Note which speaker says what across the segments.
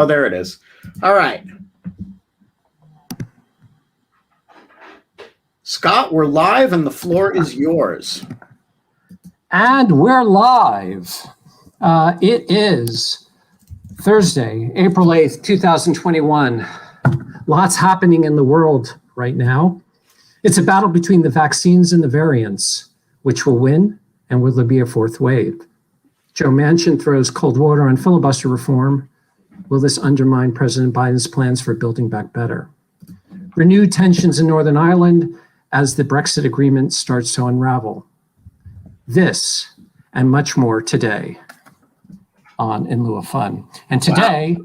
Speaker 1: Oh, there it is. All right. Scott, we're live and the floor is yours.
Speaker 2: And we're live. It is Thursday, April 8th, 2021. Lots happening in the world right now. It's a battle between the vaccines and the variants. Which will win, and will there be a fourth wave? Joe Manchin throws cold water on filibuster reform. Will this undermine President Biden's plans for building back better? Renewed tensions in Northern Ireland as the Brexit agreement starts to unravel. This and much more today on In Lieu of Fun. And today,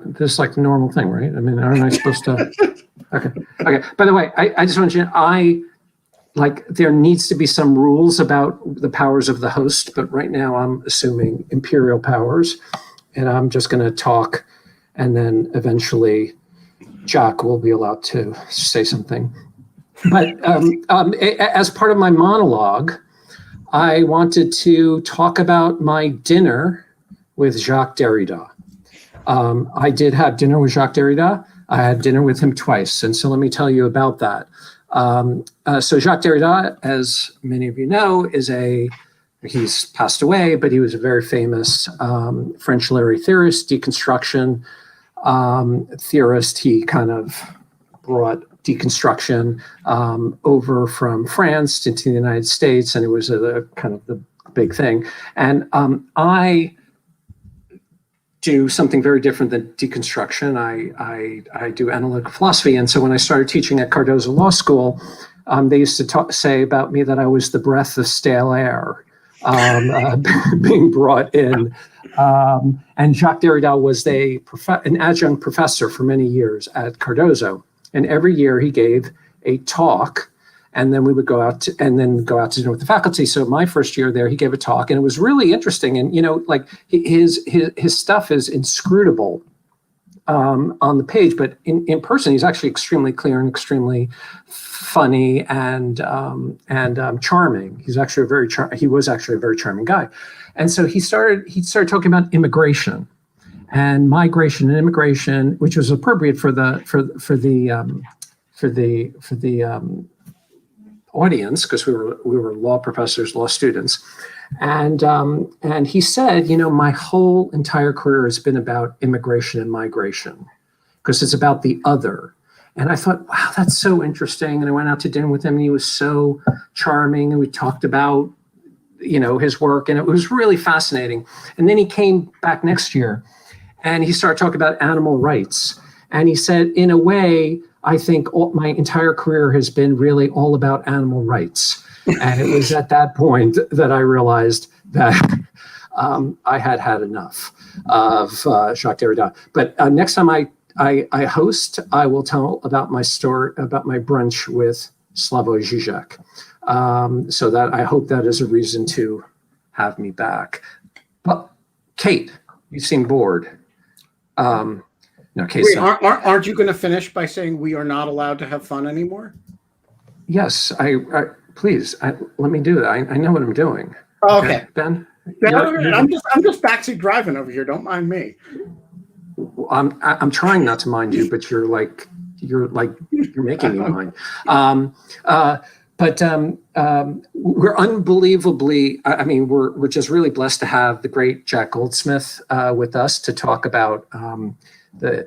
Speaker 2: this is like the normal thing, right? I mean, aren't I supposed to? Okay. By the way, I just want you to, there needs to be some rules about the powers of the host, but right now I'm assuming imperial powers, and I'm just going to talk, and then eventually Jack will be allowed to say something. But as part of my monologue, I wanted to talk about my dinner with Jacques Derrida. I did have dinner with Jacques Derrida. I had dinner with him twice, and so let me tell you about that. So Jacques Derrida, as many of you know, he's passed away, but he was a very famous French literary theorist, deconstruction theorist. He kind of brought deconstruction over from France into the United States, and it was a kind of the big thing. And I do something very different than deconstruction. I do analytical philosophy. And so when I started teaching at Cardozo Law School, they used to say about me that I was the breath of stale air being brought in. And Jacques Derrida was an adjunct professor for many years at Cardozo. And every year he gave a talk, and then we would go out to dinner with the faculty. So my first year there, he gave a talk, and it was really interesting. And his stuff is inscrutable on the page, but in person, he's actually extremely clear and extremely funny and charming. He was actually a very charming guy. And so he started talking about immigration and migration and immigration, which was appropriate for the audience, because we were law professors, law students, and he said, my whole entire career has been about immigration and migration, because it's about the other. And I thought, wow, that's so interesting. And I went out to dinner with him, and he was so charming, and we talked about his work, and it was really fascinating. And then he came back next year, and he started talking about animal rights, and he said, in a way, I think my entire career has been really all about animal rights. And it was at that point that I realized that I had enough of Jacques Derrida. But next time I host, I will tell about my story, about my brunch with Slavoj Žižek. So that I hope that is a reason to have me back. But Kate, you seem bored. No, Kate.
Speaker 1: Wait, aren't you going to finish by saying we are not allowed to have fun anymore?
Speaker 2: Yes, please let me do that. I know what I'm doing.
Speaker 1: Oh, okay,
Speaker 2: Ben.
Speaker 1: I'm just backseat driving over here. Don't mind me.
Speaker 2: I'm trying not to mind you, but you're making me mind. But we're unbelievably. We're just really blessed to have the great Jack Goldsmith with us to talk about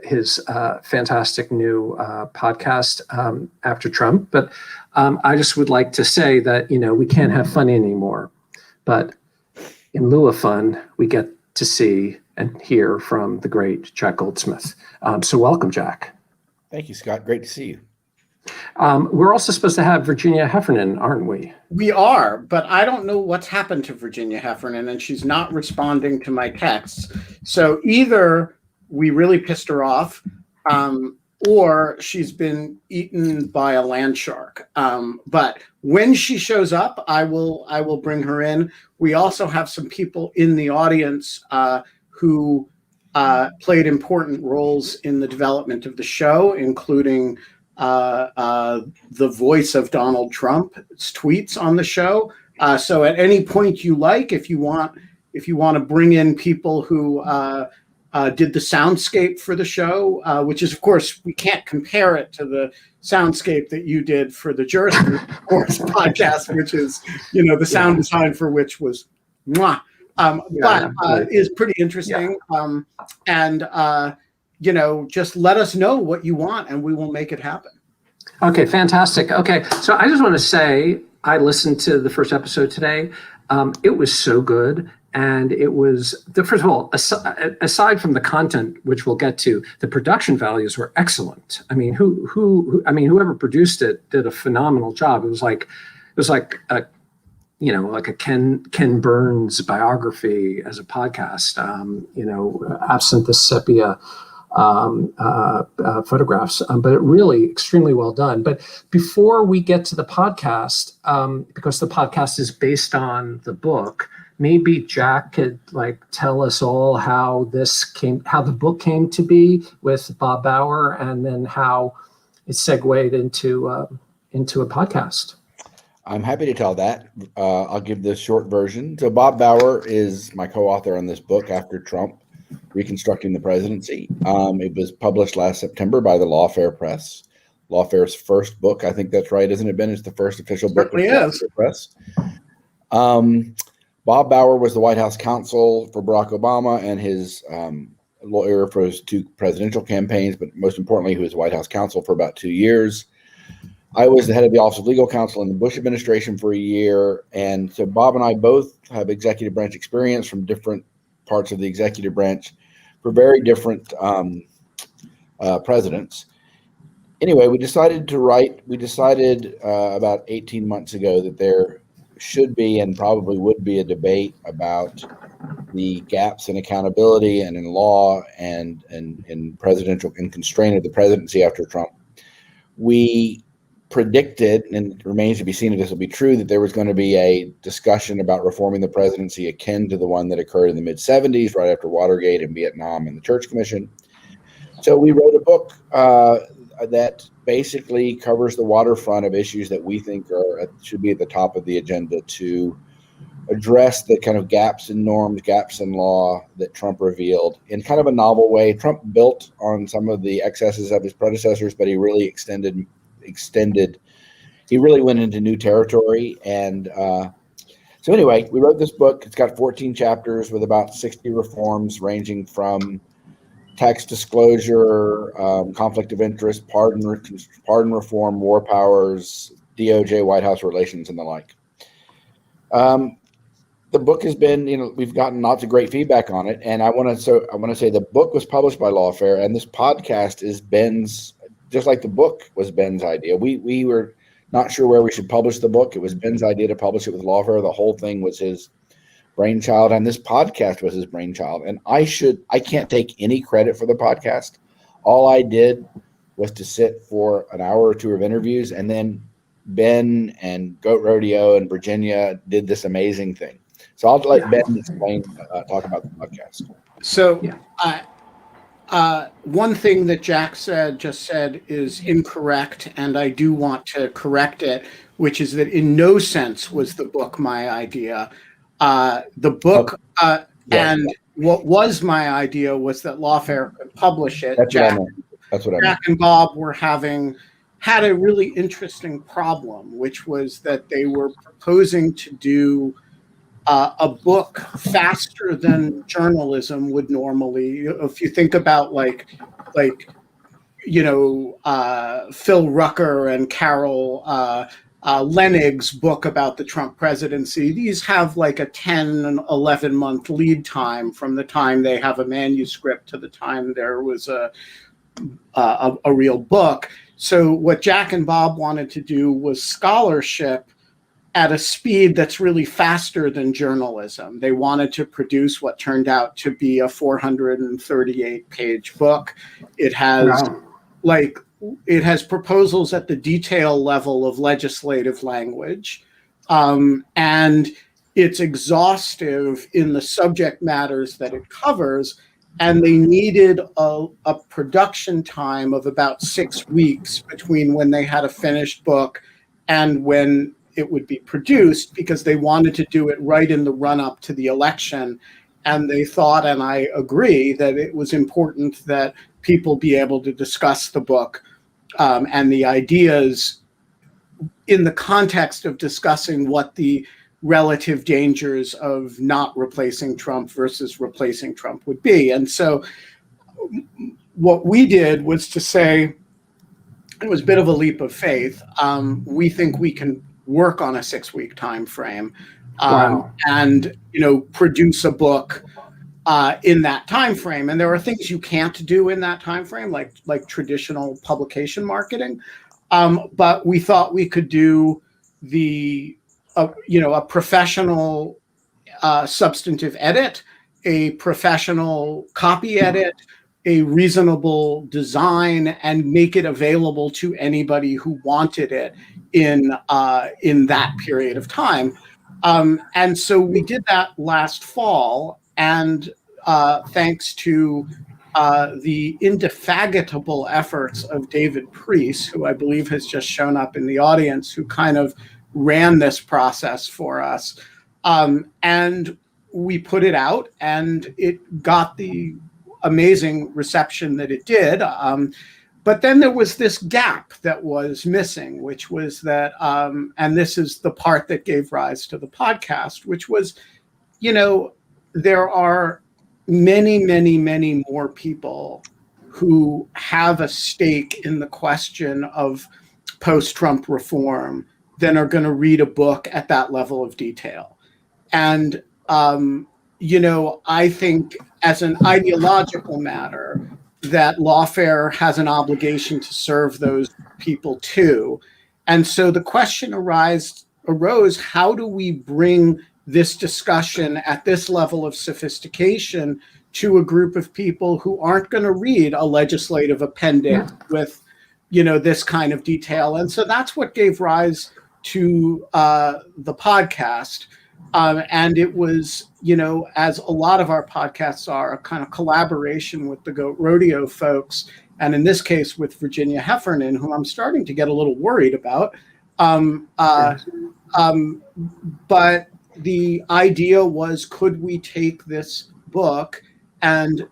Speaker 2: his fantastic new podcast after Trump. But I just would like to say that we can't have fun anymore, but in lieu of fun, we get to see and hear from the great Jack Goldsmith. So welcome, Jack.
Speaker 3: Thank you, Scott. Great to see you.
Speaker 2: We're also supposed to have Virginia Heffernan, aren't we?
Speaker 1: We are, but I don't know what's happened to Virginia Heffernan, and she's not responding to my texts. So either we really pissed her off, or she's been eaten by a land shark. But when she shows up, I will bring her in. We also have some people in the audience who played important roles in the development of the show, including the voice of Donald Trump's tweets on the show. So at any point you like, if you want to bring in people who did the soundscape for the show, which is, of course, we can't compare it to the soundscape that you did for the Jurisprudence podcast, which is, the sound design for which was mwah. But is pretty interesting. Just let us know what you want and we will make it happen.
Speaker 2: Okay, fantastic. Okay, so I just want to say I listened to the first episode today. It was so good. And it was, first of all, aside from the content, which we'll get to, the production values were excellent. I mean, whoever produced it did a phenomenal job. It was like a Ken Burns biography as a podcast. Absent the sepia photographs, but it really extremely well done. But before we get to the podcast, because the podcast is based on the book, maybe Jack could tell us all how the book came to be with Bob Bauer, and then how it segued into a podcast.
Speaker 3: I'm happy to tell that. I'll give the short version. So Bob Bauer is my co-author on this book, After Trump, Reconstructing the Presidency. It was published last September by the Lawfare Press. Lawfare's first book, I think that's right, isn't it, Ben? It's the first official book of Lawfare Press. Bob Bauer was the White House counsel for Barack Obama and his lawyer for his two presidential campaigns, but most importantly, he was White House counsel for about 2 years. I was the head of the Office of Legal Counsel in the Bush administration for a year. And so Bob and I both have executive branch experience from different parts of the executive branch for very different presidents. Anyway, we decided about 18 months ago that there should be and probably would be a debate about the gaps in accountability and in law and in presidential and constraint of the presidency after Trump. We predicted, and it remains to be seen if this will be true, that there was going to be a discussion about reforming the presidency akin to the one that occurred in the mid-'70s, right after Watergate and Vietnam and the Church Commission. So we wrote a book that basically covers the waterfront of issues that we think should be at the top of the agenda to address the kind of gaps in norms, gaps in law that Trump revealed in kind of a novel way. Trump built on some of the excesses of his predecessors, but he really extended. He really went into new territory. And so anyway, we wrote this book. It's got 14 chapters with about 60 reforms ranging from tax disclosure, conflict of interest, pardon reform, war powers, DOJ, White House relations, and the like. The book has been, we've gotten lots of great feedback on it, and I want to say the book was published by Lawfare, and this podcast is Ben's, just like the book was Ben's idea. We were not sure where we should publish the book. It was Ben's idea to publish it with Lawfare. The whole thing was his brainchild, and this podcast was his brainchild. And I can't take any credit for the podcast. All I did was to sit for an hour or two of interviews, and then Ben and Goat Rodeo and Virginia did this amazing thing. So I'll let Ben explain, talk about the podcast.
Speaker 1: So one thing that Jack just said is incorrect, and I do want to correct it, which is that in no sense was the book my idea. The book and what was my idea was that Lawfare could publish it.
Speaker 3: That's
Speaker 1: Jack
Speaker 3: what I meant.
Speaker 1: Jack and Bob had a really interesting problem, which was that they were proposing to do a book faster than journalism would normally. If you think about Phil Rucker and Carol Lenig's book about the Trump presidency, these have like a 10 and 11 month lead time from the time they have a manuscript to the time there was a real book. So what Jack and Bob wanted to do was scholarship at a speed that's really faster than journalism. They wanted to produce what turned out to be a 438-page book. It has it has proposals at the detail level of legislative language, and it's exhaustive in the subject matters that it covers. And they needed a production time of about 6 weeks between when they had a finished book and when it would be produced, because they wanted to do it right in the run-up to the election. and they thought, and I agree, that it was important that people be able to discuss the book and the ideas in the context of discussing what the relative dangers of not replacing Trump versus replacing Trump would be. And so what we did was to say, it was a bit of a leap of faith. We think we can work on a 6-week time frame and produce a book in that time frame. And there are things you can't do in that time frame, like traditional publication marketing. But we thought we could do a professional substantive edit, a professional copy edit, a reasonable design, and make it available to anybody who wanted it in that period of time. And so we did that last fall, and thanks to the indefatigable efforts of David Priest, who I believe has just shown up in the audience, who kind of ran this process for us. And we put it out, and it got the amazing reception that it did. But then there was this gap that was missing, which was that, and this is the part that gave rise to the podcast, which was, there are many, many, many more people who have a stake in the question of post-Trump reform than are going to read a book at that level of detail. And, I think as an ideological matter, that Lawfare has an obligation to serve those people too. And so the question arose, how do we bring this discussion at this level of sophistication to a group of people who aren't going to read a legislative appendix with, this kind of detail? And so that's what gave rise to the podcast. And it was, as a lot of our podcasts are, a kind of collaboration with the Goat Rodeo folks, and in this case with Virginia Heffernan, who I'm starting to get a little worried about. But the idea was, could we take this book and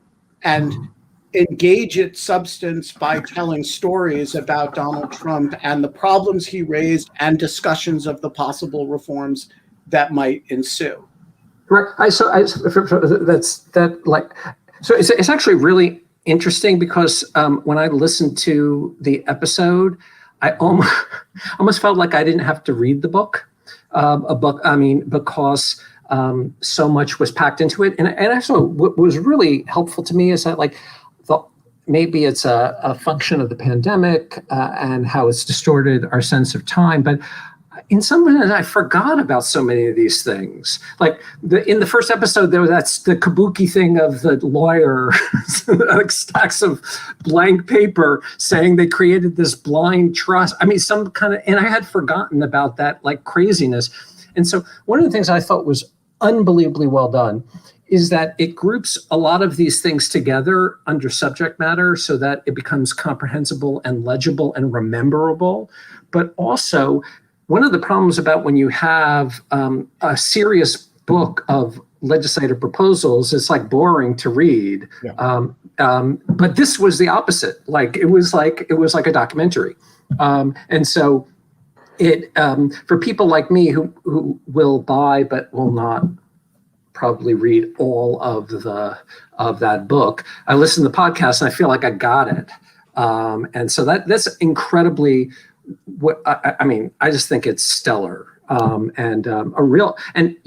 Speaker 1: engage its substance by telling stories about Donald Trump and the problems he raised and discussions of the possible reforms that might ensue.
Speaker 2: Right. So it's actually really interesting because when I listened to the episode, I almost felt like I didn't have to read the book. Because so much was packed into it. And actually what was really helpful to me is that maybe it's a function of the pandemic and how it's distorted our sense of time. But in some ways, I forgot about so many of these things. Like in the first episode, that's the kabuki thing of the lawyer, like stacks of blank paper saying they created this blind trust. I mean, and I had forgotten about that craziness. And so one of the things I thought was unbelievably well done is that it groups a lot of these things together under subject matter so that it becomes comprehensible and legible and rememberable. But also, one of the problems about when you have a serious book of legislative proposals, it's boring to read. Yeah. But this was the opposite. It was like a documentary. And so it for people like me who will buy but will not probably read all of that book, I listen to the podcast and I feel like I got it. And so that's incredibly. I just think it's stellar, and a real. And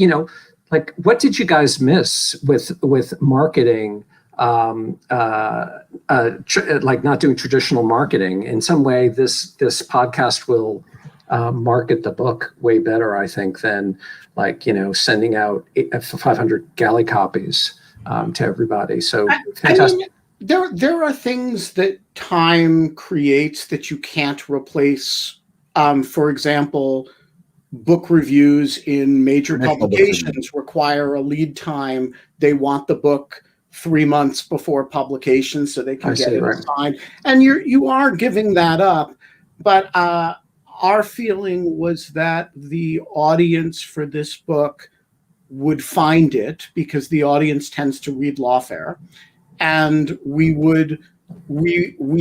Speaker 2: what did you guys miss with marketing? Not doing traditional marketing. In some way, this podcast will market the book way better, I think, than sending out 500 galley copies to everybody. So fantastic.
Speaker 1: There are things that time creates that you can't replace. For example, book reviews in major publications require a lead time. They want the book 3 months before publication so they can get it signed. And you are giving that up. But our feeling was that the audience for this book would find it, because the audience tends to read Lawfare, and we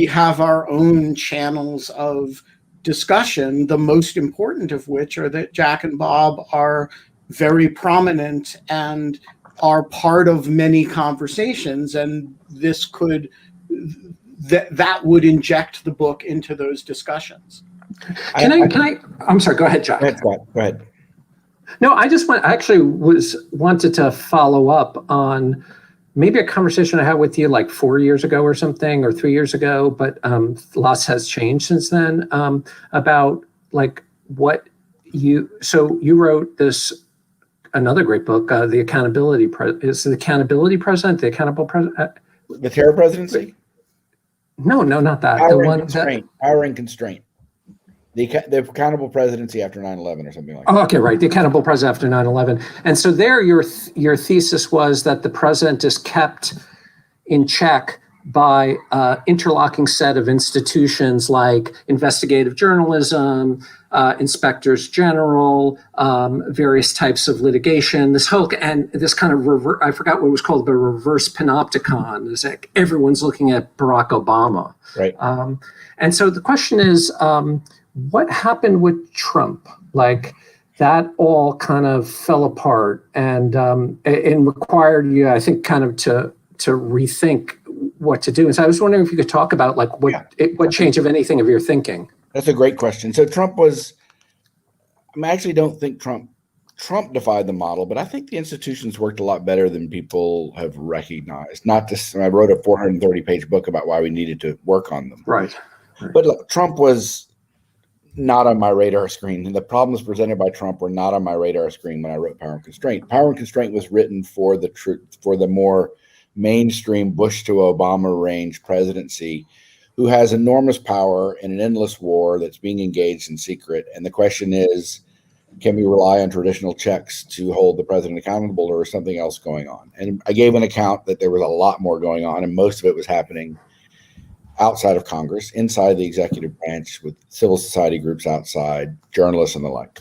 Speaker 1: have our own channels of discussion, the most important of which are that Jack and Bob are very prominent and are part of many conversations, and this could that would inject the book into those discussions.
Speaker 2: I'm sorry, go ahead, Jack.
Speaker 3: Go ahead, Scott. Go ahead.
Speaker 2: No, I wanted to follow up on maybe a conversation I had with you like 4 years ago or something, or 3 years ago, but lots has changed since then, about like you wrote another great book, The Accountability President?
Speaker 3: The Terror Presidency?
Speaker 2: No, not that.
Speaker 3: Power and Constraint. The Accountable Presidency After 9/11 or something like that.
Speaker 2: Oh, okay, right. The Accountable President After 9/11. And so there your thesis was that the president is kept in check by interlocking set of institutions like investigative journalism, inspectors general, various types of litigation, this kind of I forgot what it was called, but reverse panopticon. It's like everyone's looking at Barack Obama.
Speaker 3: Right.
Speaker 2: And so the question is, what happened with Trump? Like that all kind of fell apart and required you, I think, kind of to rethink what to do. And so I was wondering if you could talk about like what change, if anything, of your thinking.
Speaker 3: That's a great question. So I actually don't think Trump defied the model, but I think the institutions worked a lot better than people have recognized. I wrote a 430-page book about why we needed to work on them.
Speaker 2: Right.
Speaker 3: But look, Trump was not on my radar screen. And the problems presented by Trump were not on my radar screen when I wrote Power and Constraint. Power and Constraint was written for the more mainstream Bush to Obama range presidency, who has enormous power in an endless war that's being engaged in secret. And the question is, can we rely on traditional checks to hold the president accountable, or is something else going on? And I gave an account that there was a lot more going on, and most of it was happening outside of Congress, inside the executive branch, with civil society groups outside, journalists and the like.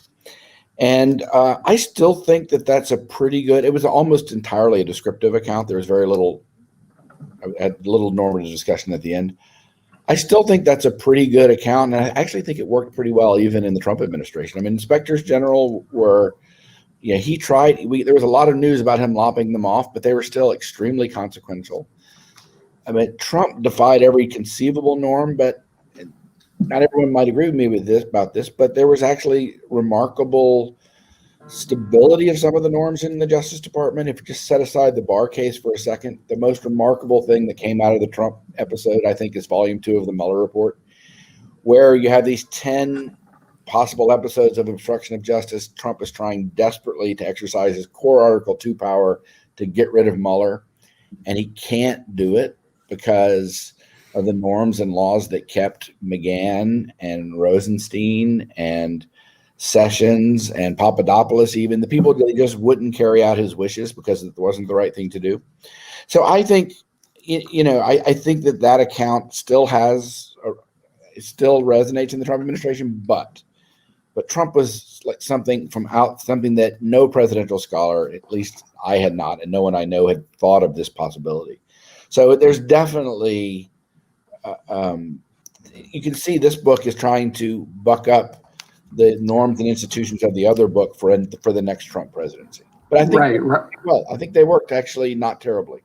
Speaker 3: And I still think that that's a pretty good, it was almost entirely a descriptive account. There was very little, I had little normative discussion at the end. I still think that's a pretty good account. And I actually think it worked pretty well, even in the Trump administration. I mean, inspectors general were, he tried, there was a lot of news about him lopping them off, but they were still extremely consequential. I mean, Trump defied every conceivable norm, but not everyone might agree with me about this, but there was actually remarkable stability of some of the norms in the Justice Department. If you just set aside the Barr case for a second, the most remarkable thing that came out of the Trump episode, I think, is Volume 2 of the Mueller report, where you have these 10 possible episodes of obstruction of justice. Trump is trying desperately to exercise his core Article 2 power to get rid of Mueller, and he can't do it because of the norms and laws that kept McGahn and Rosenstein and Sessions and Papadopoulos, even the people that just wouldn't carry out his wishes because it wasn't the right thing to do. So I think, I think that account still it still resonates in the Trump administration, but Trump was like something that no presidential scholar, at least I had not, and no one I know had thought of this possibility. So there's definitely, you can see this book is trying to buck up the norms and institutions of the other book for the next Trump presidency. But I think, well, I think they worked actually not terribly.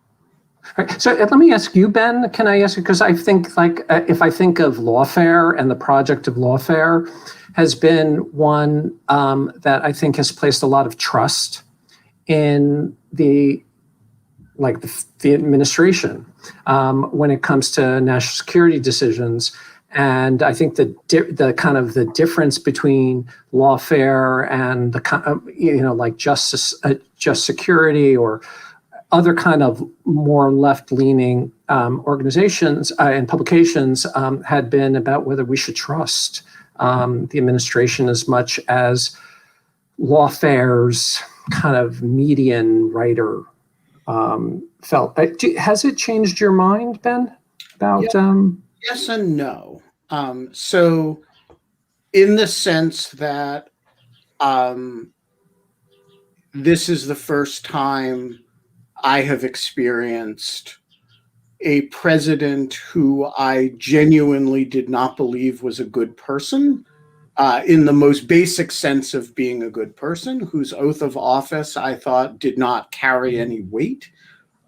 Speaker 2: Right. So let me ask you, Ben, can I ask you, because I think if I think of Lawfare and the project of Lawfare has been one that I think has placed a lot of trust in the administration when it comes to national security decisions. And I think the kind of the difference between Lawfare and like just security or other kind of more left-leaning organizations and publications had been about whether we should trust the administration as much as Lawfare's kind of median writer felt. Has it changed your mind, Ben, about?
Speaker 1: Yes and no. So in the sense that this is the first time I have experienced a president who I genuinely did not believe was a good person, in the most basic sense of being a good person, whose oath of office I thought did not carry any weight,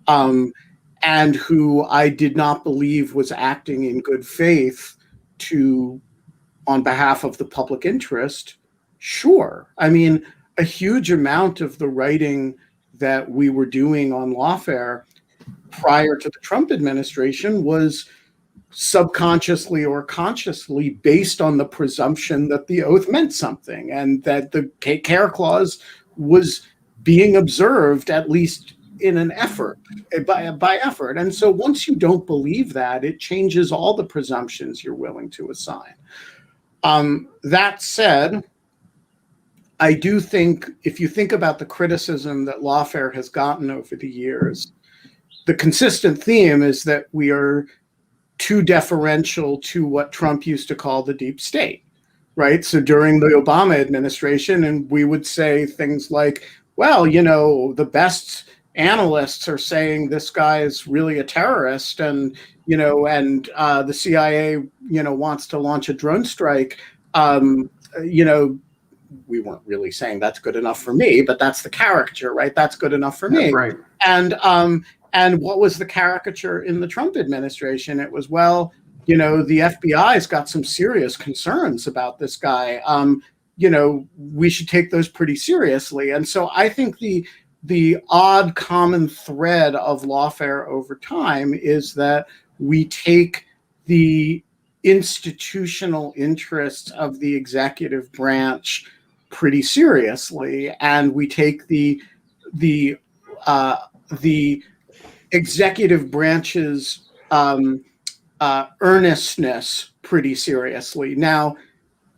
Speaker 1: and who I did not believe was acting in good faith on behalf of the public interest. Sure. I mean, a huge amount of the writing that we were doing on Lawfare prior to the Trump administration was subconsciously or consciously based on the presumption that the oath meant something and that the care clause was being observed, at least in an effort, by effort. And so once you don't believe that, it changes all the presumptions you're willing to assign. That said, I do think if you think about the criticism that Lawfare has gotten over the years, the consistent theme is that we are too deferential to what Trump used to call the deep state, right? So during the Obama administration, and we would say things like, well, the best analysts are saying this guy is really a terrorist, and the CIA, wants to launch a drone strike. We weren't really saying that's good enough for me, but that's the caricature, right? That's good enough for me.
Speaker 2: Right.
Speaker 1: And what was the caricature in the Trump administration? It was, well, the FBI's got some serious concerns about this guy. We should take those pretty seriously. And so I think the odd common thread of Lawfare over time is that we take the institutional interests of the executive branch pretty seriously, and we take the executive branch's earnestness pretty seriously. Now,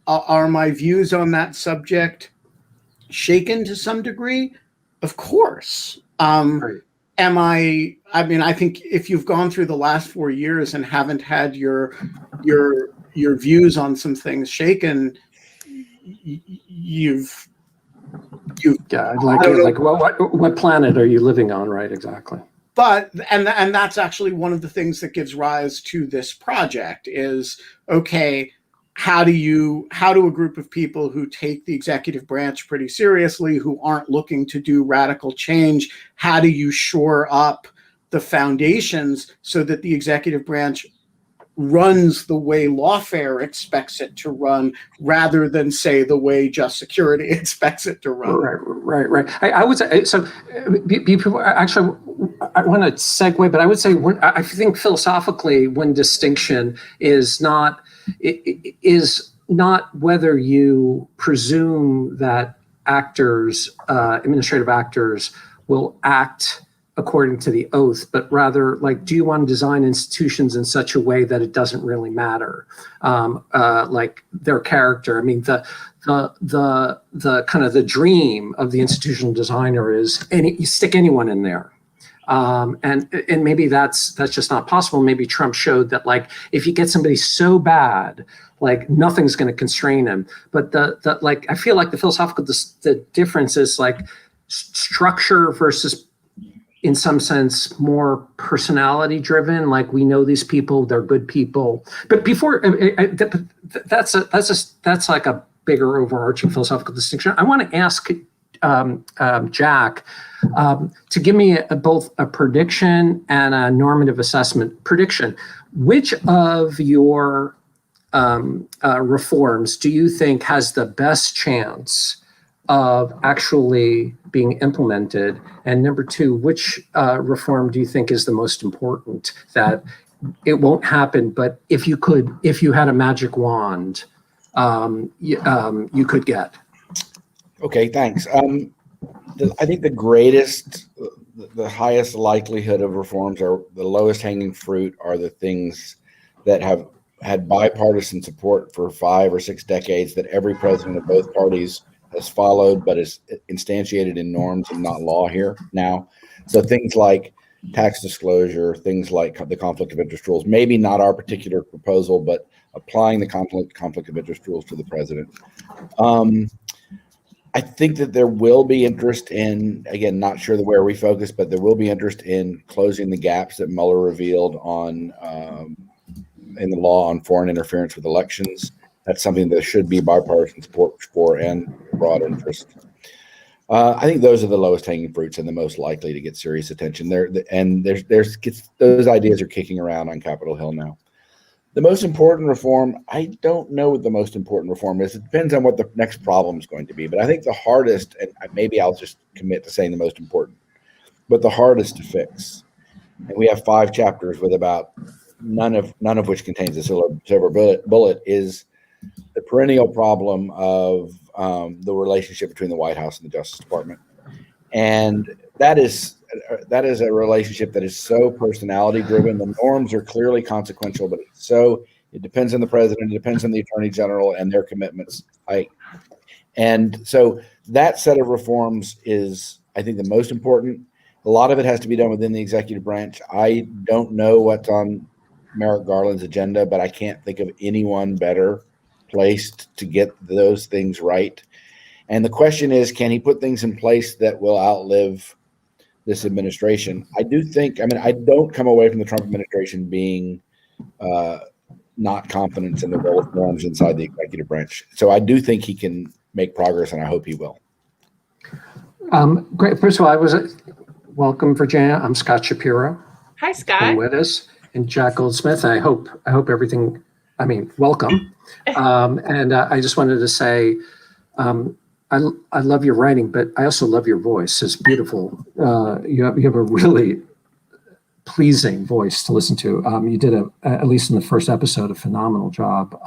Speaker 1: are my views on that subject shaken to some degree? Of course.
Speaker 2: Right.
Speaker 1: I think if you've gone through the last 4 years and haven't had your views on some things shaken, you've
Speaker 2: what planet are you living on, right? Exactly.
Speaker 1: But and that's actually one of the things that gives rise to this project is, okay, how do a group of people who take the executive branch pretty seriously, who aren't looking to do radical change, how do you shore up the foundations so that the executive branch runs the way Lawfare expects it to run, rather than, say, the way Just Security expects it to run?
Speaker 2: Right. I would say, so actually, I want to segue, but I would say, I think philosophically, one distinction is not whether you presume that administrative actors will act according to the oath, but rather, like, do you want to design institutions in such a way that it doesn't really matter, like their character? I mean, the kind of the dream of the institutional designer is you stick anyone in there. And maybe that's just not possible. Maybe Trump showed that, like, if you get somebody so bad, like, nothing's going to constrain him. But I feel like the philosophical the difference is, like, structure versus, in some sense, more personality driven. Like, we know these people, they're good people. But before that's like a bigger overarching philosophical distinction. I want to ask Jack to give me both a prediction and a normative assessment. Prediction: which of your reforms do you think has the best chance of actually being implemented? And number two, which reform do you think is the most important, that it won't happen, but if you had a magic wand, you could get?
Speaker 3: Okay, thanks. I think the highest likelihood of reforms, are the lowest hanging fruit, are the things that have had bipartisan support for 5 or 6 decades, that every president of both parties has followed, but is instantiated in norms and not law here now. So things like tax disclosure, things like the conflict of interest rules, maybe not our particular proposal, but applying the conflict of interest rules to the president. I think that there will be interest in, again, not sure where we focus, but there will be interest in closing the gaps that Mueller revealed on in the law on foreign interference with elections. That's something that should be bipartisan support for and broad interest. I think those are the lowest hanging fruits and the most likely to get serious attention. Those ideas are kicking around on Capitol Hill now. The most important reform, I don't know what the most important reform is. It depends on what the next problem is going to be. But I think the hardest, and maybe I'll just commit to saying the most important, but the hardest to fix. And we have 5 chapters with about none of which contains a silver bullet is the perennial problem of the relationship between the White House and the Justice Department. And that is a relationship that is so personality driven. The norms are clearly consequential, but it depends on the president, it depends on the attorney general and their commitments. And so that set of reforms is, I think, the most important. A lot of it has to be done within the executive branch. I don't know what's on Merrick Garland's agenda, but I can't think of anyone better placed to get those things right. And the question is, can he put things in place that will outlive this administration? I don't come away from the Trump administration being not confident in the role of norms inside the executive branch. So I do think he can make progress, and I hope he will.
Speaker 2: Great. First of all, welcome, Virginia. I'm Scott Shapiro.
Speaker 4: Hi, Scott.
Speaker 2: And with us, and Jack Goldsmith. I hope everything. Welcome. And I just wanted to say, I love your writing, but I also love your voice. It's beautiful. You have a really pleasing voice to listen to. You did at least in the first episode, a phenomenal job.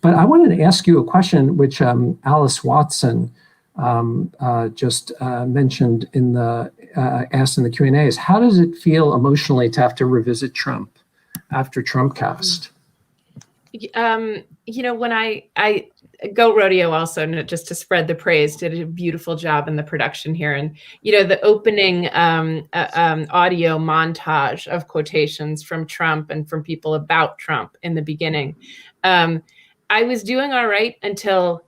Speaker 2: But I wanted to ask you a question, which Alice Watson just mentioned asked in the Q&A, is how does it feel emotionally to have to revisit Trump after Trumpcast?
Speaker 4: When I Go Rodeo also, just to spread the praise, did a beautiful job in the production here. And, the opening audio montage of quotations from Trump and from people about Trump in the beginning. I was doing all right until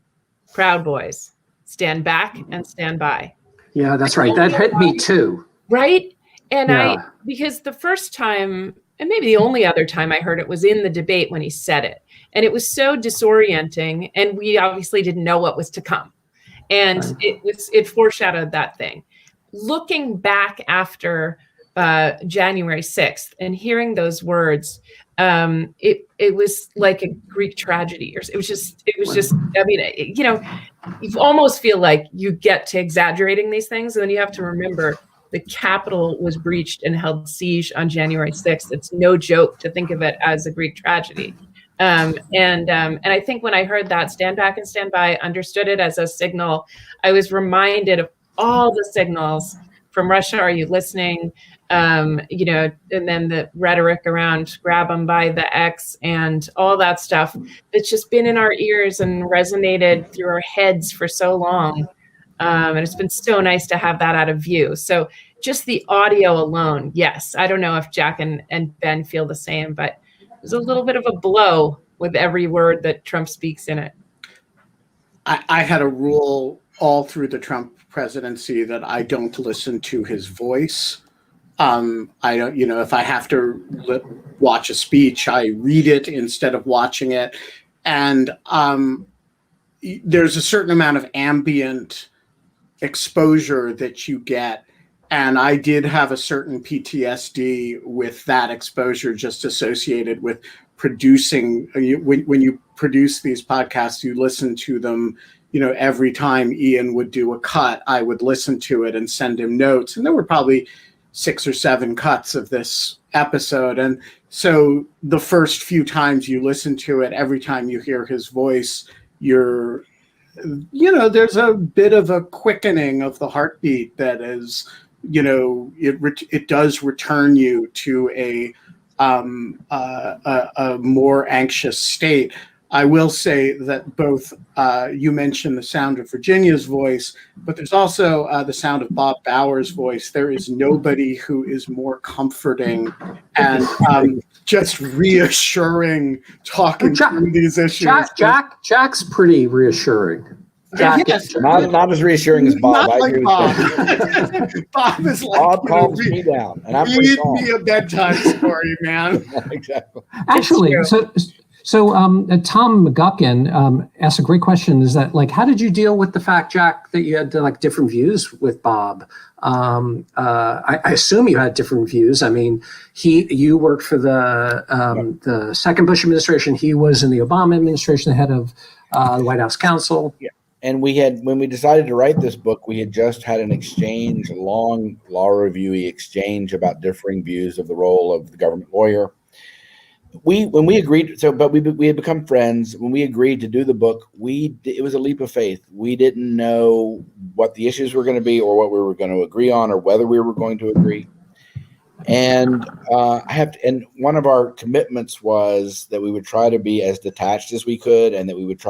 Speaker 4: Proud Boys, stand back and stand by.
Speaker 2: Yeah, that's right. That hit me too.
Speaker 4: Right? And
Speaker 2: yeah.
Speaker 4: Because the first time, and maybe the only other time I heard it, was in the debate when he said it. And it was so disorienting, and we obviously didn't know what was to come. And it foreshadowed that thing. Looking back after January 6th and hearing those words, it was like a Greek tragedy. It was just, you almost feel like you get to exaggerating these things. And then you have to remember the Capitol was breached and held siege on January 6th. It's no joke to think of it as a Greek tragedy. And I think when I heard that stand back and stand by, understood it as a signal. I was reminded of all the signals from Russia. Are you listening? And then the rhetoric around grab them by the X and all that stuff that's just been in our ears and resonated through our heads for so long. And it's been so nice to have that out of view. So just the audio alone, yes. I don't know if Jack and Ben feel the same, but there's a little bit of a blow with every word that Trump speaks in it.
Speaker 1: I had a rule all through the Trump presidency that I don't listen to his voice. I don't, if I have to watch a speech, I read it instead of watching it. And there's a certain amount of ambient exposure that you get. And I did have a certain PTSD with that exposure, just associated with producing. When you produce these podcasts, you listen to them, every time Ian would do a cut, I would listen to it and send him notes. And there were probably 6 or 7 cuts of this episode. And so the first few times you listen to it, every time you hear his voice, there's a bit of a quickening of the heartbeat that is, it does return you to a more anxious state. I will say that both you mentioned the sound of Virginia's voice, but there's also the sound of Bob Bauer's voice. There is nobody who is more comforting and just reassuring talking through these issues.
Speaker 2: Jack's pretty reassuring. jacket.
Speaker 1: Yes.
Speaker 3: Not as reassuring as Bob.
Speaker 1: Not
Speaker 3: I
Speaker 1: like
Speaker 3: agree with
Speaker 1: Bob.
Speaker 3: you.
Speaker 1: Bob is like,
Speaker 3: Bob calms me down, and I'm pretty
Speaker 1: read
Speaker 3: calm.
Speaker 1: me a bedtime story, man.
Speaker 3: Exactly.
Speaker 2: Actually,
Speaker 4: true.
Speaker 2: so Tom McGuckin asked a great question. Is that like, how did you deal with the fact, Jack, that you had like different views with Bob? I assume you had different views. I mean, you worked for the second Bush administration. He was in the Obama administration, the head of the White House counsel.
Speaker 3: Yeah. And when we decided to write this book, we had just had an exchange, a long law review-y exchange about differing views of the role of the government lawyer. When we agreed, but we had become friends. When we agreed to do the book, it was a leap of faith. We didn't know what the issues were going to be, or what we were going to agree on, or whether we were going to agree. And and one of our commitments was that we would try to be as detached as we could, and that we would,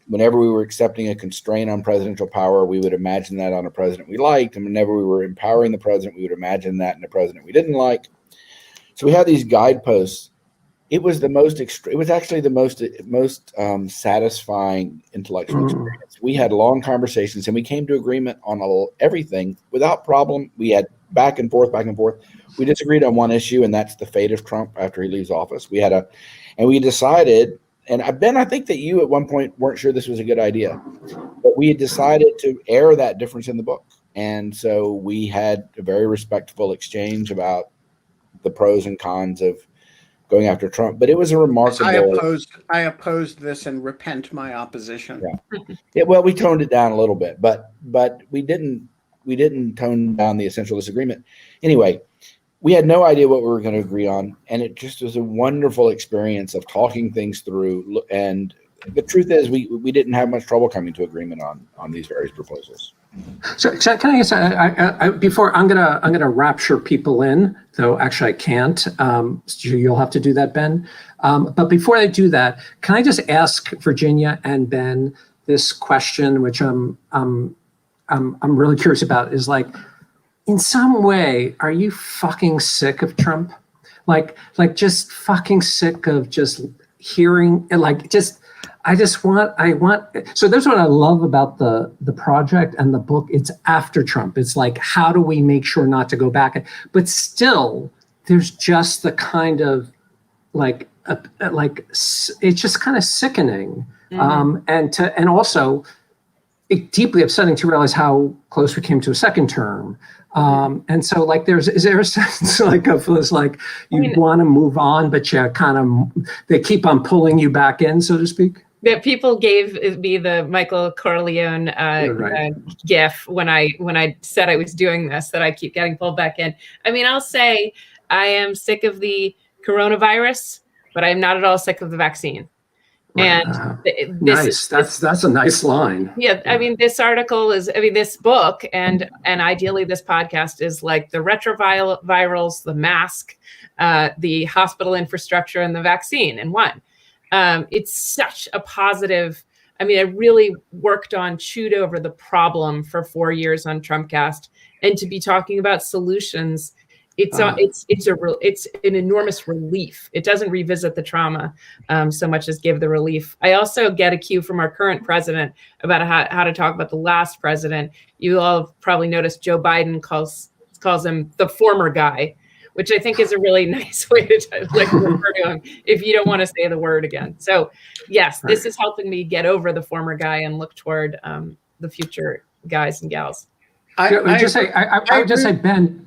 Speaker 3: whenever we were accepting a constraint on presidential power, we would imagine that on a president we liked, and whenever we were empowering the president, we would imagine that in a president we didn't like. So we had these guideposts. It was actually the most satisfying intellectual experience. We had long conversations, and we came to agreement on everything without problem. We had back and forth. We disagreed on one issue, and that's the fate of Trump after he leaves office. We decided, and Ben, I think that you at one point weren't sure this was a good idea, but we had decided to air that difference in the book. And so we had a very respectful exchange about the pros and cons of going after Trump, but it was a remarkable.
Speaker 1: I opposed this and repent my opposition.
Speaker 3: Yeah, well, we toned it down a little bit, but we didn't tone down the essential disagreement. Anyway, we had no idea what we were going to agree on, and it just was a wonderful experience of talking things through. And the truth is, we didn't have much trouble coming to agreement on these various proposals.
Speaker 2: So can I ask, before I'm gonna rapture people in, though actually I can't. So you'll have to do that, Ben. But before I do that, can I just ask Virginia and Ben this question, which I'm really curious about? Is like, in some way, are you fucking sick of Trump? Like just fucking sick of just hearing and like just. I want, so there's what I love about the project and the book. It's after Trump. It's like, how do we make sure not to go back? But still, there's just the kind of it's just kind of sickening. And also it deeply upsetting to realize how close we came to a second term. And so like, is there a sense like of this, like you want to move on, but you they keep on pulling you back in, so to speak?
Speaker 4: That people gave me the Michael Corleone gif when I said I was doing this, that I keep getting pulled back in. I mean, I'll say I am sick of the coronavirus, but I'm not at all sick of the vaccine. And
Speaker 2: nice. That's a nice line.
Speaker 4: Yeah, I mean, this book and ideally this podcast is like the retrovirals, the mask, the hospital infrastructure, and the vaccine in one. It's such a positive. I mean, I really chewed over the problem for 4 years on Trumpcast, and to be talking about solutions, it's an enormous relief. It doesn't revisit the trauma so much as give the relief. I also get a cue from our current president about how to talk about the last president. You all have probably noticed Joe Biden calls him the former guy, which I think is a really nice way to refer to him if you don't want to say the word again. So yes, this is helping me get over the former guy and look toward the future guys and gals.
Speaker 2: I would just say, Ben,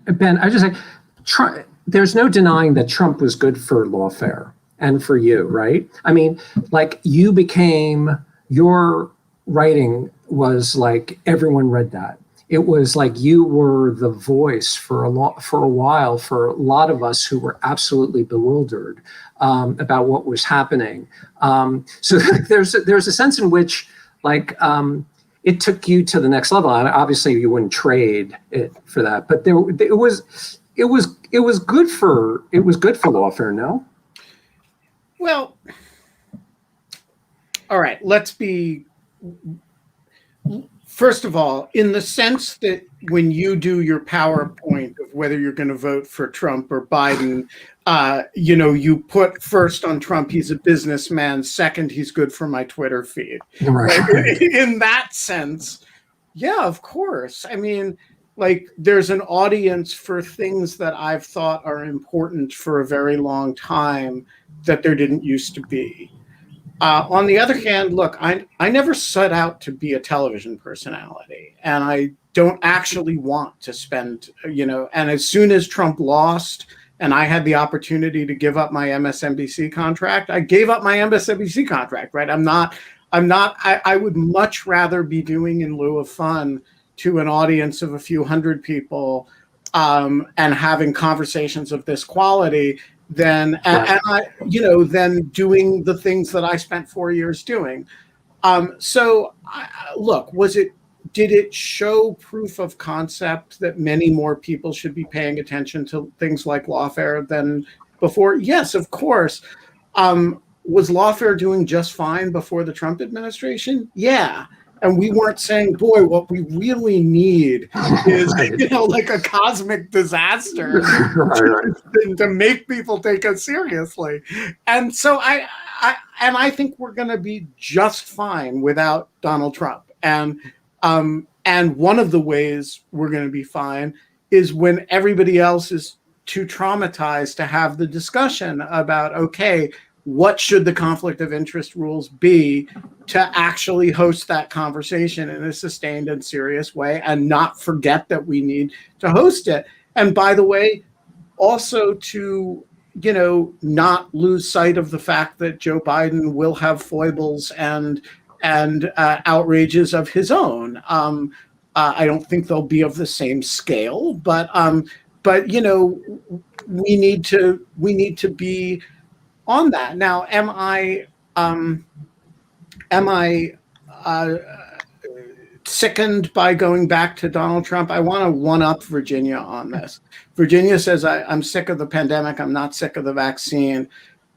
Speaker 2: there's no denying that Trump was good for lawfare and for you, right? I mean, like your writing was like, everyone read that. It was like you were the voice for a while for a lot of us who were absolutely bewildered about what was happening. So there's a sense in which it took you to the next level. And obviously, you wouldn't trade it for that, but it was good for lawfare. No.
Speaker 1: Well, all right. Let's be. first of all, in the sense that when you do your PowerPoint of whether you're going to vote for Trump or Biden, you put first on Trump, he's a businessman. Second, he's good for my Twitter feed.
Speaker 2: Right.
Speaker 1: In that sense, yeah, of course. I mean, like, there's an audience for things that I've thought are important for a very long time that there didn't used to be. On the other hand, look, I never set out to be a television personality, and I don't actually want to spend, and as soon as Trump lost and I had the opportunity to give up my MSNBC contract, I gave up my MSNBC contract, right? I would much rather be doing In Lieu of Fun to an audience of a few hundred people and having conversations of this quality than than doing the things that I spent 4 years doing. Look, did it show proof of concept that many more people should be paying attention to things like Lawfare than before? Yes, of course. Was Lawfare doing just fine before the Trump administration? Yeah. And we weren't saying, boy, what we really need is, like a cosmic disaster to make people take us seriously. And so I think we're going to be just fine without Donald Trump. And one of the ways we're going to be fine is when everybody else is too traumatized to have the discussion about, okay, what should the conflict of interest rules be to actually host that conversation in a sustained and serious way and not forget that we need to host it. And by the way, also to, not lose sight of the fact that Joe Biden will have foibles and outrages of his own. I don't think they'll be of the same scale, but we need to be on that. Now, am I sickened by going back to Donald Trump? I want to one-up Virginia on this. Virginia says, I'm sick of the pandemic. I'm not sick of the vaccine.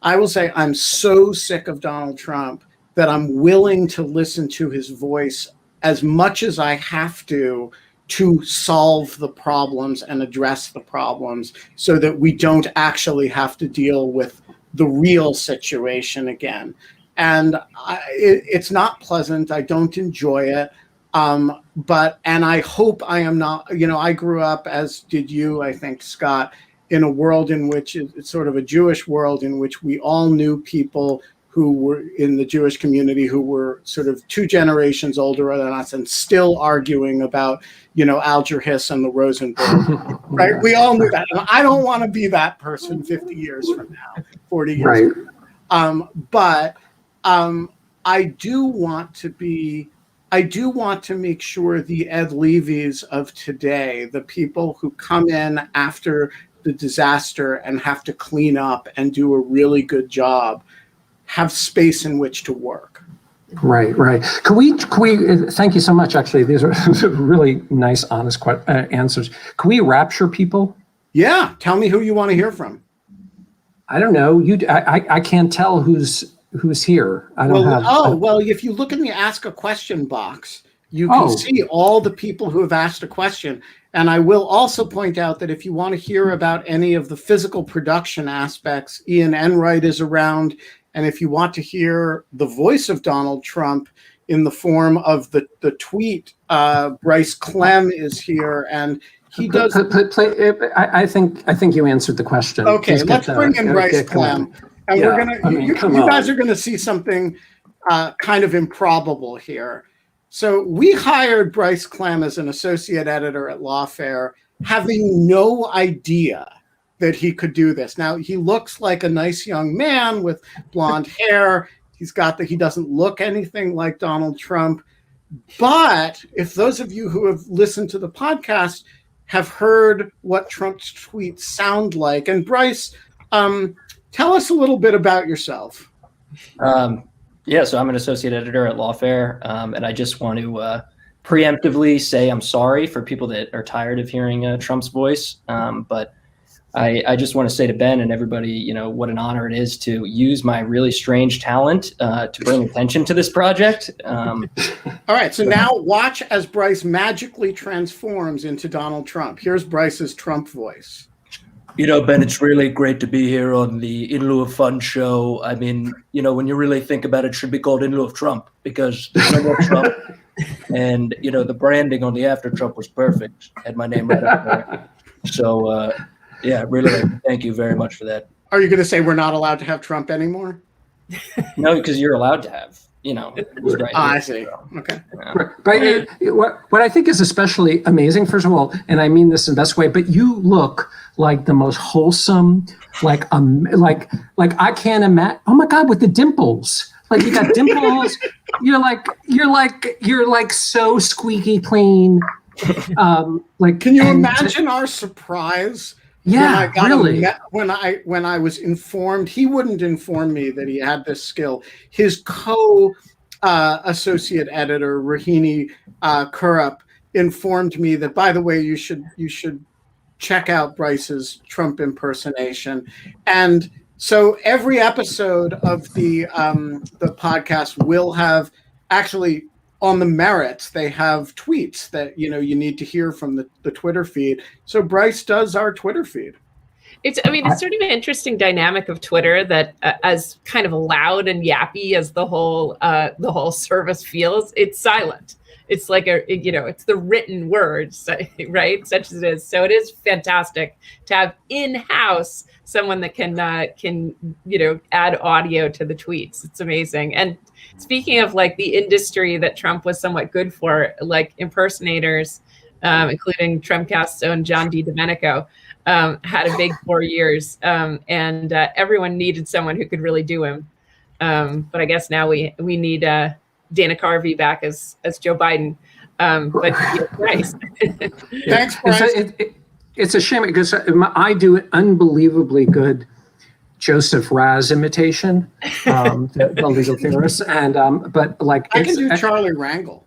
Speaker 1: I will say I'm so sick of Donald Trump that I'm willing to listen to his voice as much as I have to solve the problems and address the problems so that we don't actually have to deal with the real situation again. And it's not pleasant. I don't enjoy it. And I hope I am not, I grew up, as did you, I think, Scott, in a world in which it's sort of a Jewish world in which we all knew people who were in the Jewish community who were sort of 2 generations older than us and still arguing about, Alger Hiss and the Rosenberg, right? We all knew that. And I don't want to be that person 50 years from now, 40 years
Speaker 2: right.
Speaker 1: from now. But I do want to make sure the Ed Levy's of today, the people who come in after the disaster and have to clean up and do a really good job, have space in which to work.
Speaker 2: Right. Can we? Thank you so much. Actually, these are really nice, honest answers. Can we rapture people?
Speaker 1: Yeah. Tell me who you want to hear from.
Speaker 2: I don't know. I can't tell who's here. I don't have.
Speaker 1: Well, if you look in the ask a question box, you can see all the people who have asked a question. And I will also point out that if you want to hear about any of the physical production aspects, Ian Enright is around. And if you want to hear the voice of Donald Trump in the form of the tweet, Bryce Clem is here, and he does.
Speaker 2: I think you answered the question.
Speaker 1: Okay, let's bring in Bryce Clem, and we're gonna. You guys are gonna see something kind of improbable here. So we hired Bryce Clem as an associate editor at Lawfare, having no idea that he could do this. Now, he looks like a nice young man with blonde hair. He doesn't look anything like Donald Trump. But if those of you who have listened to the podcast have heard what Trump's tweets sound like, and Bryce, tell us a little bit about yourself.
Speaker 5: So I'm an associate editor at Lawfare, and I just want to preemptively say I'm sorry for people that are tired of hearing Trump's voice. But I just want to say to Ben and everybody, what an honor it is to use my really strange talent to bring attention to this project.
Speaker 1: All right, so now watch as Bryce magically transforms into Donald Trump. Here's Bryce's Trump voice.
Speaker 5: Ben, it's really great to be here on the In Lieu of Fun show. I mean, when you really think about it, it should be called In Lieu of Trump because there's no more Trump. And, the branding on the after Trump was perfect. Had my name right up there. So, really, thank you very much for that.
Speaker 1: Are you going to say we're not allowed to have Trump anymore?
Speaker 5: No, because you're allowed to have, who's right
Speaker 1: I
Speaker 5: here,
Speaker 1: see.
Speaker 5: so,
Speaker 1: Okay.
Speaker 2: But what I think is especially amazing, first of all, and I mean this in the best way, but you look like the most wholesome, like I can't imagine. Oh my God, with the dimples, like you got dimples. You're like so squeaky clean.
Speaker 1: Can you imagine our surprise?
Speaker 2: Yeah, really.
Speaker 1: When I was informed, he wouldn't inform me that he had this skill. His associate editor, Rahini Kurup, informed me that, by the way, you should check out Bryce's Trump impersonation. And so every episode of the podcast will have, actually, on the merits, they have tweets that you need to hear from the Twitter feed. So Bryce does our Twitter feed.
Speaker 4: It's sort of an interesting dynamic of Twitter that, as kind of loud and yappy as the whole service feels, it's silent. It's like it's the written words, right? Such as it is. So it is fantastic to have in-house someone that can add audio to the tweets. It's amazing. And speaking of like the industry that Trump was somewhat good for, like impersonators, including Trumpcast's own John D. Domenico, had a big 4 years, and everyone needed someone who could really do him. But I guess now we need Dana Carvey back as Joe Biden. But Bryce.
Speaker 1: Thanks, Bryce.
Speaker 2: It's a shame because I do an unbelievably good Joseph Raz imitation, the legal theorist, and but like
Speaker 1: I can do Charlie Rangel.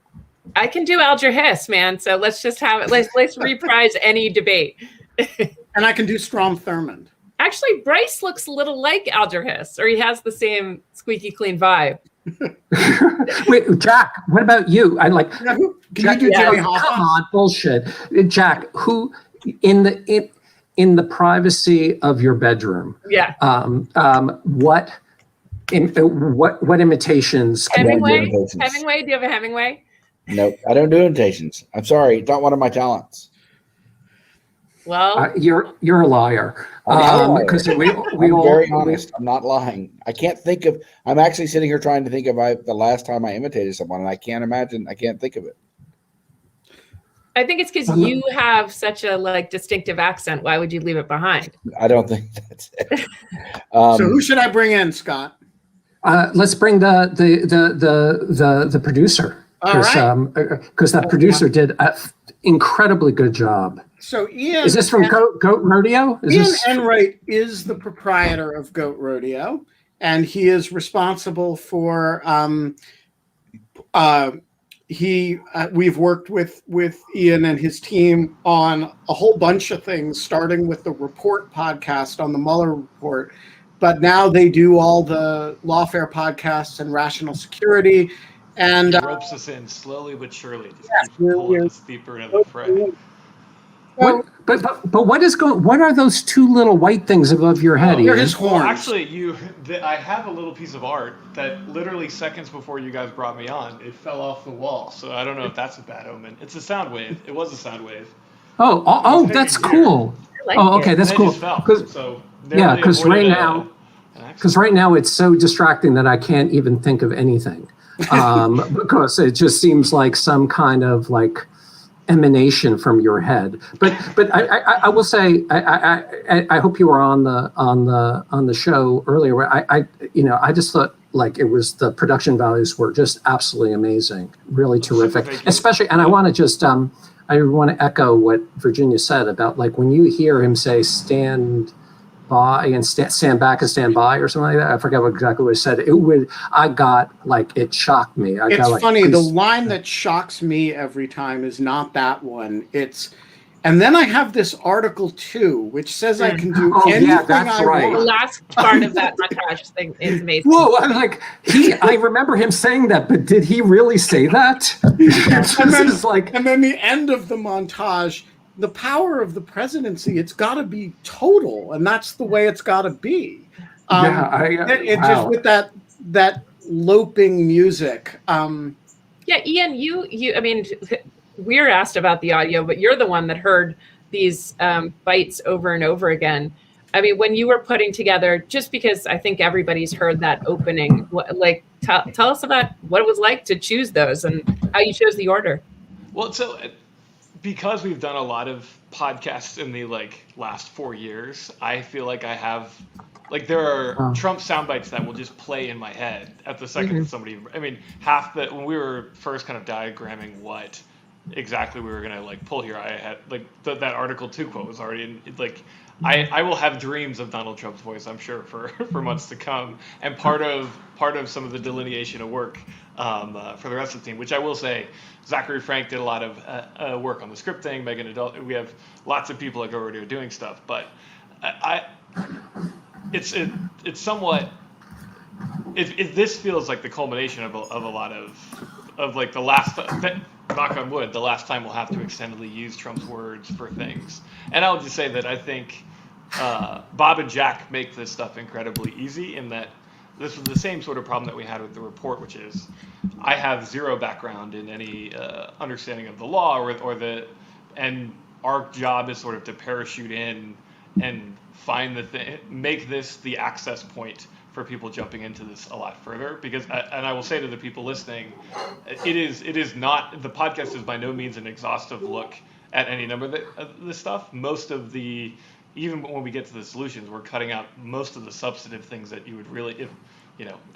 Speaker 4: I can do Alger Hiss, man. So let's just have it. Let's reprise any debate.
Speaker 1: And I can do Strom Thurmond.
Speaker 4: Actually, Bryce looks a little like Alger Hiss, or he has the same squeaky clean vibe.
Speaker 2: Wait, Jack, what about you?
Speaker 1: Can
Speaker 2: Jack,
Speaker 1: you do Jimmy Hoffa?
Speaker 2: Come on, bullshit. Jack, who in the privacy of your bedroom?
Speaker 4: Yeah.
Speaker 2: What imitations?
Speaker 4: Hemingway? Hemingway? Do you have a Hemingway?
Speaker 3: Nope, I don't do imitations. I'm sorry, it's not one of my talents.
Speaker 4: Well,
Speaker 2: you're a liar. Because
Speaker 3: I'm very honest. I'm not lying. I can't think of. I'm actually sitting here trying to think of the last time I imitated someone, and I can't imagine. I can't think of it.
Speaker 4: I think it's because you have such a distinctive accent. Why would you leave it behind?
Speaker 3: I don't think that's it.
Speaker 1: So who should I bring in, Scott?
Speaker 2: Let's bring the producer.
Speaker 1: All right.
Speaker 2: Because that producer did an incredibly good job.
Speaker 1: So Ian,
Speaker 2: is this from Goat Rodeo?
Speaker 1: Ian Enright is the proprietor of Goat Rodeo, and he is responsible for. We've worked with Ian and his team on a whole bunch of things, starting with the Report podcast on the Mueller report, but now they do all the Lawfare podcasts and Rational Security. And
Speaker 6: ropes us in slowly but surely, just keeps pulling us deeper into the fray.
Speaker 2: But what is going? What are those two little white things above your head?
Speaker 1: They're his horns.
Speaker 6: Well, actually, I have a little piece of art that literally seconds before you guys brought me on, it fell off the wall. So I don't know if that's a bad omen. It's a sound wave. It was a sound wave.
Speaker 2: Oh, that's cool. Okay, that's cool. Because right now it's so distracting that I can't even think of anything. Because it just seems like some kind of emanation from your head. But I will say I hope you were on the show earlier. I just thought it was, the production values were just absolutely amazing, really terrific. Especially, and I want to just I want to echo what Virginia said about when you hear him say stand by and stand back and stand by or something like that. I forget exactly what he said. It shocked me.
Speaker 1: It's funny. The line that shocks me every time is not that one. It's And then I have this Article 2, which says I can do
Speaker 2: Oh, yeah,
Speaker 1: anything
Speaker 2: that's
Speaker 1: I
Speaker 2: right.
Speaker 4: The
Speaker 1: want.
Speaker 4: last part of that montage thing is amazing.
Speaker 2: Whoa, I'm like, I remember him saying that, but did he really say that?
Speaker 1: And then the end of the montage, the power of the presidency, it's got to be total, and that's the way it's got to be. Just with that loping music.
Speaker 4: Yeah, Ian, you. I mean, we're asked about the audio, but you're the one that heard these bites over and over again. I mean, when you were putting together, just because I think everybody's heard that opening, tell us about what it was like to choose those and how you chose the order.
Speaker 6: Well, so because we've done a lot of podcasts in the last 4 years, I feel like I have there are Trump sound bites that will just play in my head at the second that somebody. I mean, when we were first kind of diagramming what exactly we were gonna pull here, I had that Article 2 quote was already in, I will have dreams of Donald Trump's voice, I'm sure, for months to come, and part of some of the delineation of work for the rest of the team, which I will say, Zachary Frank did a lot of work on the scripting. Megan Adult, we have lots of people at Go Radio doing stuff, but it's somewhat. This feels like the culmination of a lot of the last. Knock on wood, the last time we'll have to extendedly use Trump's words for things. And I'll just say that I think Bob and Jack make this stuff incredibly easy, in that this was the same sort of problem that we had with the report, which is I have zero background in any understanding of the law and our job is sort of to parachute in and find make this the access point for people jumping into this a lot further, because and I will say to the people listening, it is not, the podcast is by no means an exhaustive look at any number of this stuff. Most of even when we get to the solutions, we're cutting out most of the substantive things that you would really,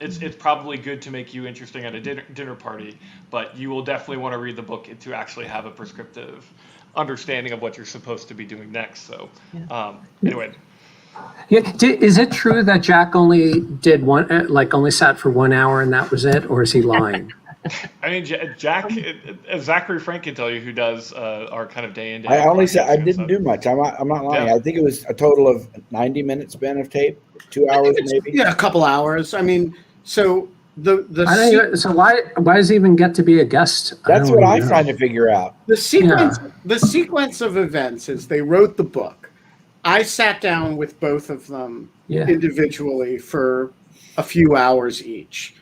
Speaker 6: it's probably good to make you interesting at a dinner party, but you will definitely want to read the book to actually have a prescriptive understanding of what you're supposed to be doing next. So anyway.
Speaker 2: Yeah, is it true that Jack only did only sat for 1 hour and that was it, or is he lying?
Speaker 6: I mean, Jack, Zachary Frank can tell you, who does our kind of day in day.
Speaker 3: I didn't do much. I'm not lying. Yeah. I think it was a total of 90 minutes span of tape, 2 hours maybe.
Speaker 1: Yeah, a couple hours. I mean, so
Speaker 2: so why does he even get to be a guest?
Speaker 3: That's what I'm trying to figure out.
Speaker 1: The sequence of events is they wrote the book. I sat down with both of them individually for a few hours each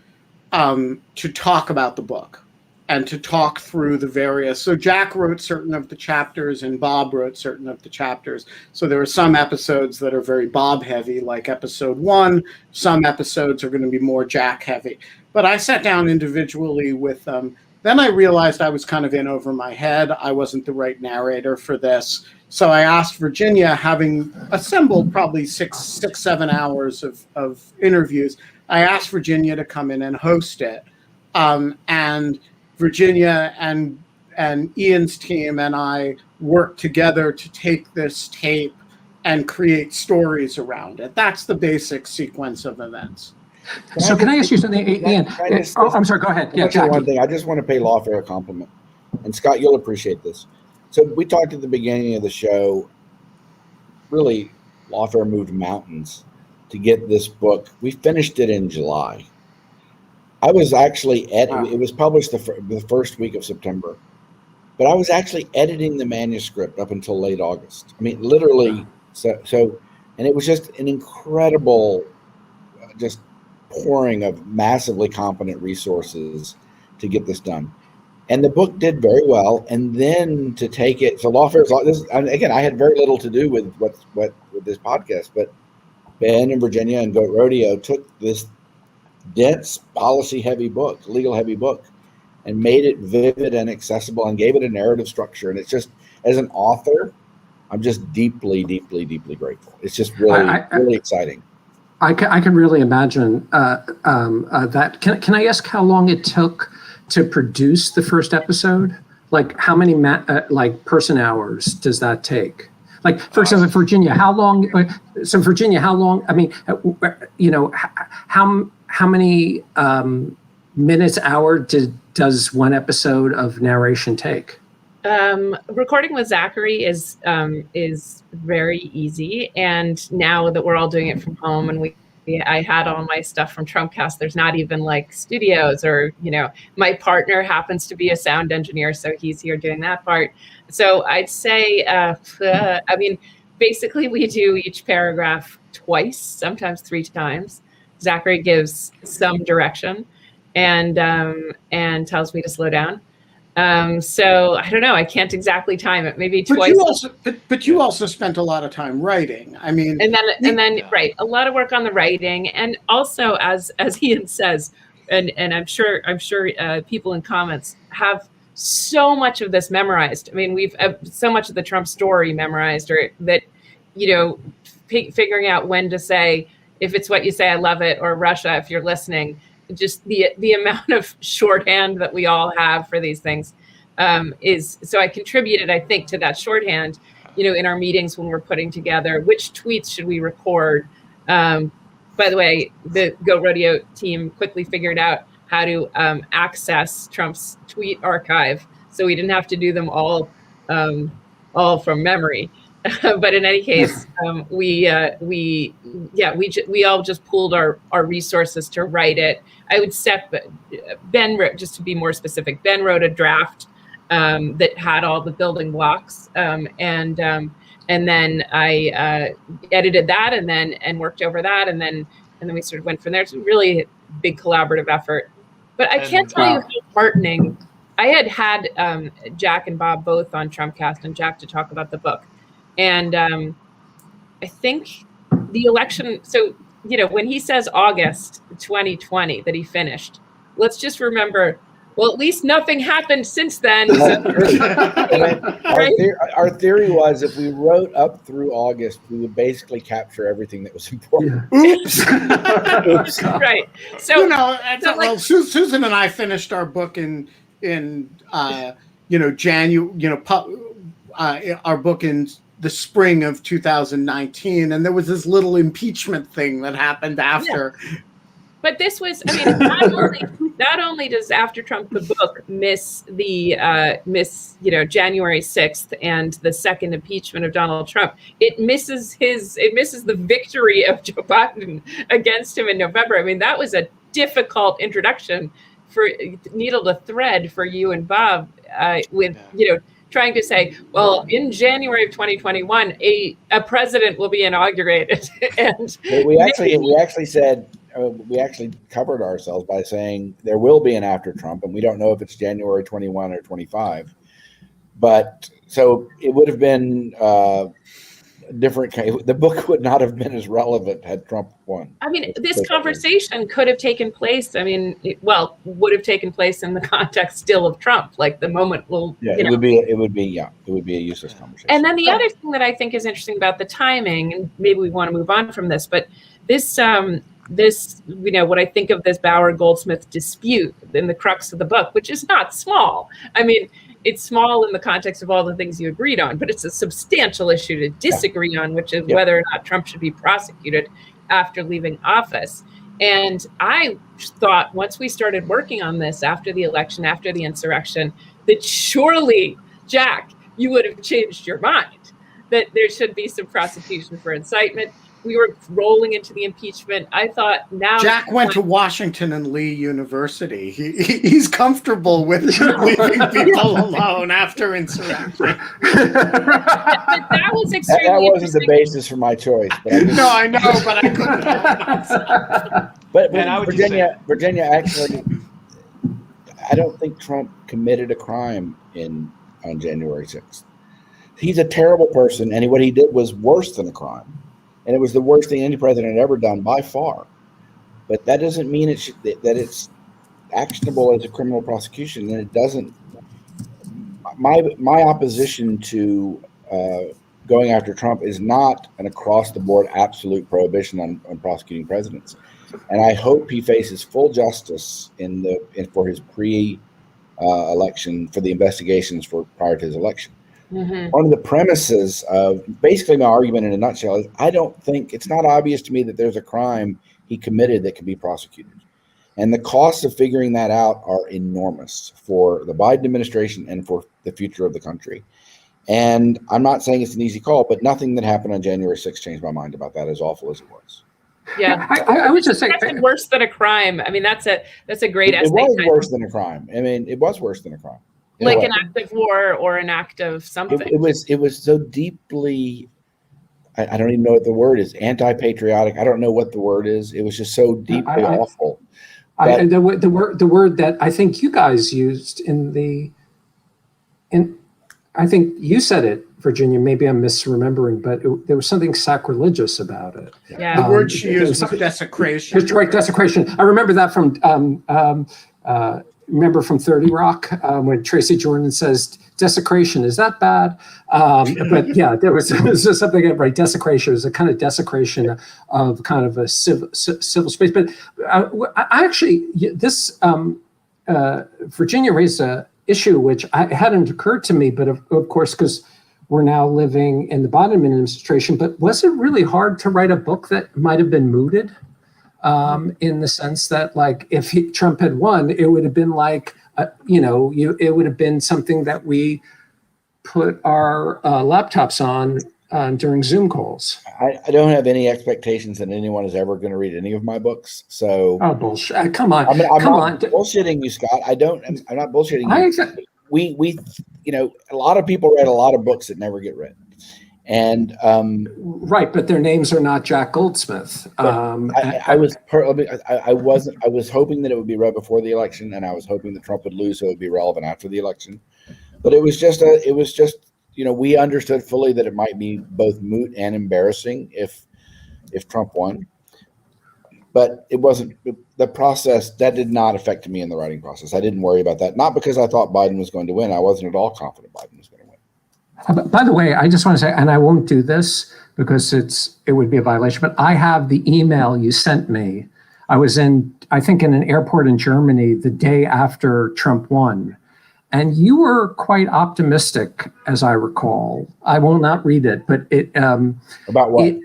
Speaker 1: to talk about the book and to talk through the various. So Jack wrote certain of the chapters and Bob wrote certain of the chapters. So there are some episodes that are very Bob heavy, like episode 1. Some episodes are going to be more Jack heavy. But I sat down individually with them. Then I realized I was kind of in over my head. I wasn't the right narrator for this. So I asked Virginia, having assembled probably 6-7 hours of interviews, I asked Virginia to come in and host it. And Virginia and Ian's team and I worked together to take this tape and create stories around it. That's the basic sequence of events.
Speaker 2: So can I ask you something, Ian? I'm sorry, go ahead. Yeah,
Speaker 3: one thing. I just want to pay Lawfare a compliment. And Scott, you'll appreciate this. So we talked at the beginning of the show, really, Lawfare moved mountains to get this book. We finished it in July. I was actually it was published the first week of September, but I was actually editing the manuscript up until late August. I mean, literally, so and it was just an incredible, just pouring of massively competent resources to get this done. And the book did very well. And then to take it, so Lawfare's, again, I had very little to do with with this podcast, but Ben and Virginia and Goat Rodeo took this dense, policy-heavy book, legal-heavy book, and made it vivid and accessible and gave it a narrative structure. And it's just, as an author, I'm just deeply, deeply, deeply grateful. It's just really, really exciting.
Speaker 2: I can really imagine that. Can I ask how long it took to produce the first episode? Like how many person hours does that take? Like, for example, Virginia, how long? So Virginia, how long? I mean, how many minutes, hour does one episode of narration take?
Speaker 4: Recording with Zachary is very easy, and now that we're all doing it from home, and I had all my stuff from Trumpcast. There's not even like studios, or my partner happens to be a sound engineer, so he's here doing that part. So I'd say, I mean, basically we do each paragraph twice, sometimes 3 times. Zachary gives some direction and tells me to slow down. So I don't know. I can't exactly time it. Maybe twice.
Speaker 1: But you also spent a lot of time writing. I mean,
Speaker 4: and then right, a lot of work on the writing, and also as Ian says, and I'm sure people in comments have so much of this memorized. I mean, we've so much of the Trump story memorized, or that figuring out when to say, if it's what you say, I love it, or Russia, if you're listening. Just the amount of shorthand that we all have for these things is, so I contributed, I think, to that shorthand, in our meetings when we're putting together which tweets should we record. By the way, the Go Rodeo team quickly figured out how to access Trump's tweet archive, so we didn't have to do them all from memory. But in any case, we all just pooled our resources to write it. I would Ben wrote, just to be more specific, Ben wrote a draft that had all the building blocks, and then I edited that, and worked over that, and then we sort of went from there. It's a really big collaborative effort. But I can't tell you how heartening. I had Jack and Bob both on Trumpcast, and Jack to talk about the book. And I think the election, so, when he says August 2020 that he finished, let's just remember, well, at least nothing happened since then.
Speaker 3: Our theory was, if we wrote up through August, we would basically capture everything that was important.
Speaker 1: Oops.
Speaker 3: Oops.
Speaker 4: Right. So,
Speaker 1: well, Susan and I finished our book in January, our book in the spring of 2019, and there was this little impeachment thing that happened after.
Speaker 4: Yeah. But this was, I mean, not only does After Trump the book miss January 6th and the second impeachment of Donald Trump, it misses the victory of Joe Biden against him in November. I mean, that was a difficult introduction for needle to thread for you and Bob, trying to say, well, in January of 2021, a president will be inaugurated. And
Speaker 3: we actually said, we actually covered ourselves by saying there will be an after Trump, and we don't know if it's January 21 or 25. But so it would have been different. The book would not have been as relevant had Trump won.
Speaker 4: I mean, this conversation could have taken place. I mean, would have taken place in the context still of Trump. Like the moment will.
Speaker 3: Yeah, it would be a useless conversation.
Speaker 4: And then the other thing that I think is interesting about the timing, and maybe we want to move on from this, but this what I think of this Bauer-Goldsmith dispute in the crux of the book, which is not small. I mean, it's small in the context of all the things you agreed on, but it's a substantial issue to disagree on, which is whether or not Trump should be prosecuted after leaving office. And I thought once we started working on this after the election, after the insurrection, that surely, Jack, you would have changed your mind, that there should be some prosecution for incitement. We were rolling into the impeachment. I thought now
Speaker 1: Jack went to Washington and Lieu University. He's comfortable with leaving people alone after insurrection.
Speaker 4: That was extremely
Speaker 3: that wasn't the basis for my choice. But
Speaker 1: no, I know, but I couldn't.
Speaker 3: But Virginia actually, I don't think Trump committed a crime on January 6th. He's a terrible person, and what he did was worse than a crime. And it was the worst thing any president had ever done by far. But that doesn't mean that it's actionable as a criminal prosecution. And it doesn't. My opposition to going after Trump is not an across-the-board absolute prohibition on prosecuting presidents. And I hope he faces full justice for his pre-election, for the investigations prior to his election. Mm-hmm. One of the premises of basically my argument in a nutshell is I don't think it's not obvious to me that there's a crime he committed that can be prosecuted. And the costs of figuring that out are enormous for the Biden administration and for the future of the country. And I'm not saying it's an easy call, but nothing that happened on January 6th changed my mind about that, as awful as it was.
Speaker 4: Yeah,
Speaker 2: I would just say
Speaker 4: that's worse than a crime. I mean, that's a great essay.
Speaker 3: It was worse than a crime. I mean, it was worse than a crime.
Speaker 4: Like an act of war or an act of something.
Speaker 3: It was so deeply, I don't even know what the word is, anti-patriotic. I don't know what the word is. It was just so deeply awful.
Speaker 2: The word that I think you guys used I think you said it, Virginia. Maybe I'm misremembering, but there was something sacrilegious about it.
Speaker 4: Yeah.
Speaker 1: The word she used was desecration.
Speaker 2: Right, desecration. I remember that from from 30 Rock when Tracy Jordan says desecration. Is that bad? But yeah, there was just something right. Desecration is a kind of desecration of kind of a civil space. But I actually this Virginia raised a issue which hadn't occurred to me, but of course, because we're now living in the Biden administration, but was it really hard to write a book that might have been mooted in the sense that, like, if Trump had won, it would have been like, it would have been something that we put our laptops on during Zoom calls.
Speaker 3: I don't have any expectations that anyone is ever going to read any of my books. So
Speaker 2: bullshit! Come on,
Speaker 3: I'm
Speaker 2: come
Speaker 3: not
Speaker 2: on.
Speaker 3: bullshitting you, Scott. I'm not bullshitting you. We a lot of people write a lot of books that never get read, and
Speaker 2: right, but their names are not Jack Goldsmith.
Speaker 3: I was hoping that it would be read before the election, and I was hoping that Trump would lose, so it would be relevant after the election. But it was just we understood fully that it might be both moot and embarrassing if Trump won. But it wasn't the process that did not affect me in the writing process. I didn't worry about that. Not because I thought Biden was going to win. I wasn't at all confident Biden was going to win.
Speaker 2: By the way, I just want to say, and I won't do this because it would be a violation, but I have the email you sent me. I was I think in an airport in Germany the day after Trump won. And you were quite optimistic, as I recall. I will not read it, but it
Speaker 3: about what?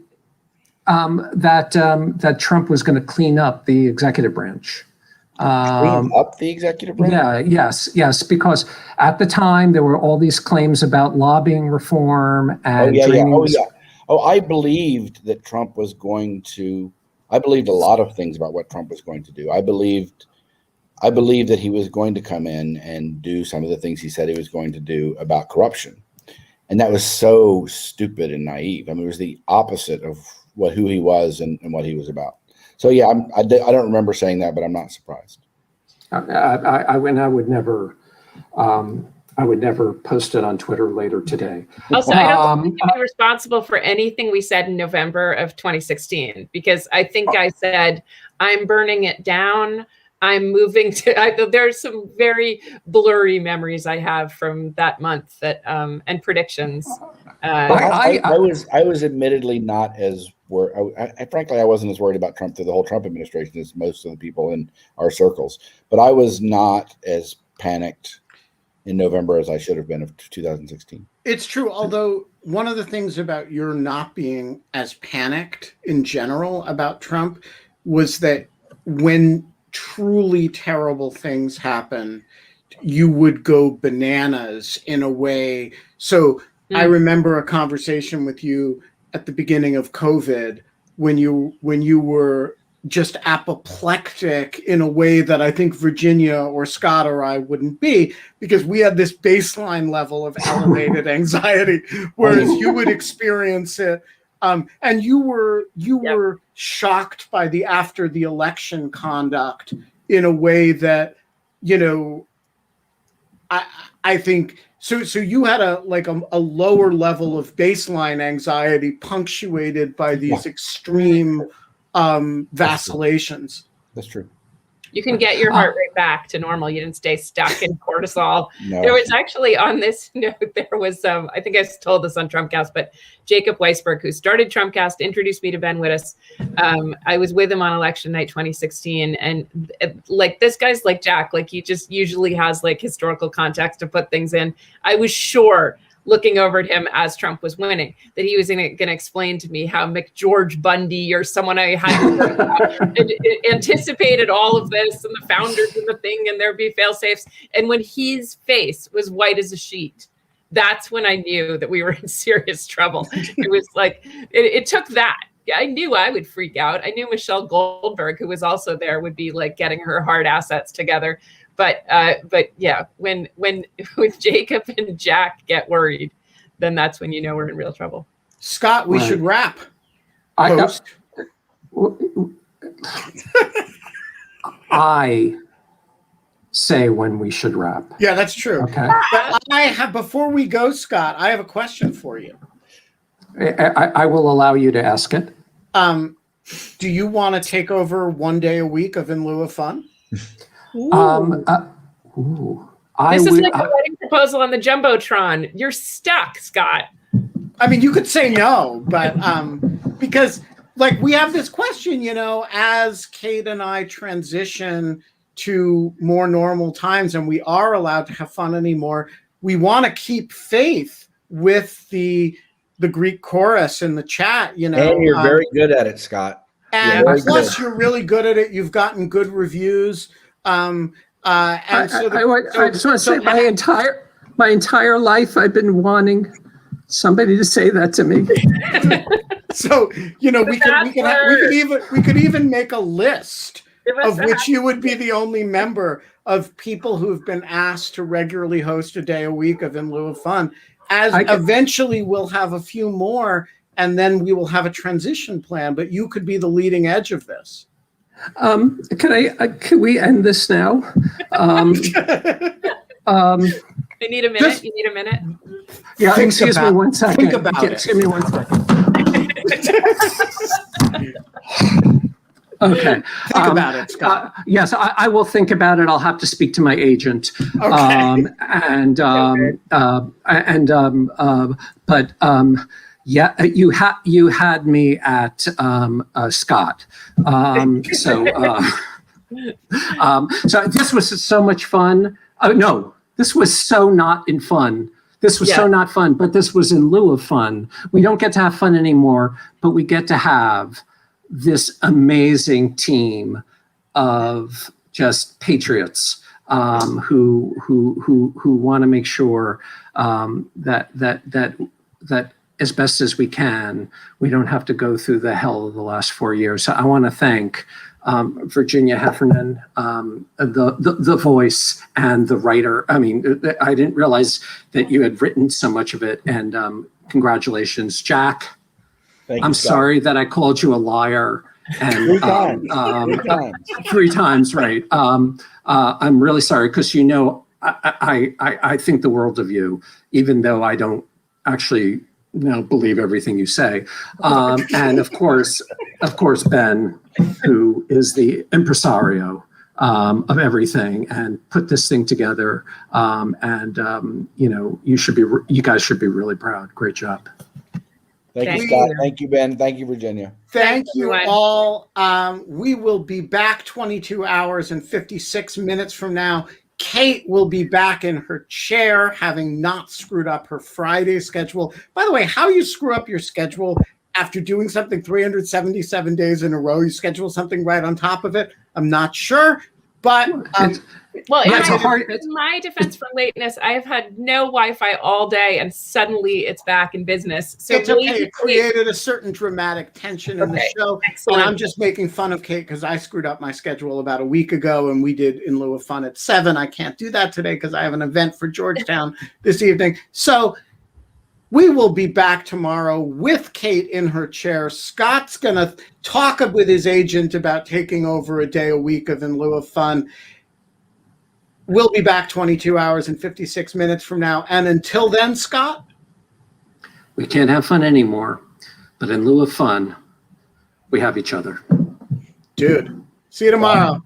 Speaker 2: That Trump was going to clean up the executive branch.
Speaker 3: Clean up the executive branch?
Speaker 2: Yeah, yes, because at the time there were all these claims about lobbying reform and
Speaker 3: I believed that Trump was going to. I believed a lot of things about what Trump was going to do. I believed that he was going to come in and do some of the things he said he was going to do about corruption. And that was so stupid and naive. I mean, it was the opposite of who he was and what he was about. So, yeah, I don't remember saying that, but I'm not surprised.
Speaker 2: I would never post it on Twitter later today.
Speaker 4: Also, I don't think you can be responsible for anything we said in November of 2016, because I think I said, I'm burning it down. I'm moving to. There's some very blurry memories I have from that month and predictions.
Speaker 3: I was admittedly not as worried. Frankly, I wasn't as worried about Trump through the whole Trump administration as most of the people in our circles. But I was not as panicked in November as I should have been of 2016.
Speaker 1: It's true. Although one of the things about your not being as panicked in general about Trump was that when truly terrible things happen, you would go bananas in a way. So I remember a conversation with you at the beginning of COVID when you were just apoplectic in a way that I think Virginia or Scott or I wouldn't be, because we had this baseline level of elevated anxiety, whereas you would experience it. And you were shocked by the after the election conduct in a way that, I think so you had a lower level of baseline anxiety punctuated by these extreme vacillations.
Speaker 3: That's true.
Speaker 4: You can get your heart rate back to normal. You didn't stay stuck in cortisol.
Speaker 3: No.
Speaker 4: There was actually, on this note, there was I think I told this on Trumpcast, but Jacob Weisberg, who started Trumpcast, introduced me to Ben Wittes. I was with him on election night 2016, and this guy's like Jack, he just usually has historical context to put things in. I was sure looking over at him as Trump was winning, that he was going to explain to me how McGeorge Bundy or someone I hadn't heard about anticipated all of this and the founders and the thing, and there'd be fail safes. And when his face was white as a sheet, that's when I knew that we were in serious trouble. It was like, it took that. I knew I would freak out. I knew Michelle Goldberg, who was also there, would be like getting her hard assets together. But yeah, when Jacob and Jack get worried, then that's when you know we're in real trouble.
Speaker 1: Scott, we should wrap.
Speaker 2: I say when we should wrap.
Speaker 1: Yeah, that's true.
Speaker 2: Okay.
Speaker 1: But before we go, Scott, I have a question for you.
Speaker 2: I will allow you to ask it.
Speaker 1: Do you want to take over 1 day a week of In Lieu of Fun?
Speaker 4: This is like a wedding proposal on the Jumbotron. You're stuck, Scott.
Speaker 1: I mean, you could say no, but because like we have this question, as Kate and I transition to more normal times and we are allowed to have fun anymore, we want to keep faith with the Greek chorus in the chat,
Speaker 3: And you're very good at it, Scott.
Speaker 1: And plus, you're really good at it. You've gotten good reviews. I just want to say my entire life I've been wanting somebody to say that to me. So we could even make a list of which you would be the only member of people who've been asked to regularly host a day a week of In Lieu of Fun. Eventually we'll have a few more, and then we will have a transition plan. But you could be the leading edge of this. Can we end this now?
Speaker 4: I need a minute. You need a minute.
Speaker 2: Yeah, excuse me 1 second.
Speaker 1: Think about it.
Speaker 2: Excuse me 1 second. Okay.
Speaker 1: Think about it, Scott.
Speaker 2: Yes, I will think about it. I'll have to speak to my agent. Okay. Yeah, you had me at Scott. So this was so much fun. No, this was so not in fun. This was so not fun, but this was in lieu of fun. We don't get to have fun anymore, but we get to have this amazing team of just patriots who want to make sure that as best as we can, we don't have to go through the hell of the last 4 years. So I want to thank Virginia Heffernan, the voice and the writer. I mean, I didn't realize that you had written so much of it. And congratulations, Jack. I'm sorry that I called you a liar. And
Speaker 3: 3 times.
Speaker 2: 3 times, right? I'm really sorry because I think the world of you, even though I don't actually believe everything you say. And of course, Ben, who is the impresario of everything and put this thing together. You guys should be really proud. Great job.
Speaker 3: Thank you, Scott. Thank you, Ben. Thank you, Virginia.
Speaker 1: Thank you all. We will be back 22 hours and 56 minutes from now. Kate will be back in her chair, having not screwed up her Friday schedule. By the way, how you screw up your schedule after doing something 377 days in a row, you schedule something right on top of it, I'm not sure. But
Speaker 4: in my defense for lateness, I have had no Wi-Fi all day, and suddenly it's back in business. So
Speaker 1: it's okay. It created a certain dramatic tension in the show.
Speaker 4: Excellent.
Speaker 1: And I'm just making fun of Kate because I screwed up my schedule about a week ago, and we did In Lieu of Fun at 7. I can't do that today because I have an event for Georgetown this evening. So we will be back tomorrow with Kate in her chair. Scott's going to talk with his agent about taking over a day a week of In Lieu of Fun. We'll be back 22 hours and 56 minutes from now. And until then, Scott?
Speaker 2: We can't have fun anymore. But in lieu of fun, we have each other.
Speaker 1: Dude, see you tomorrow.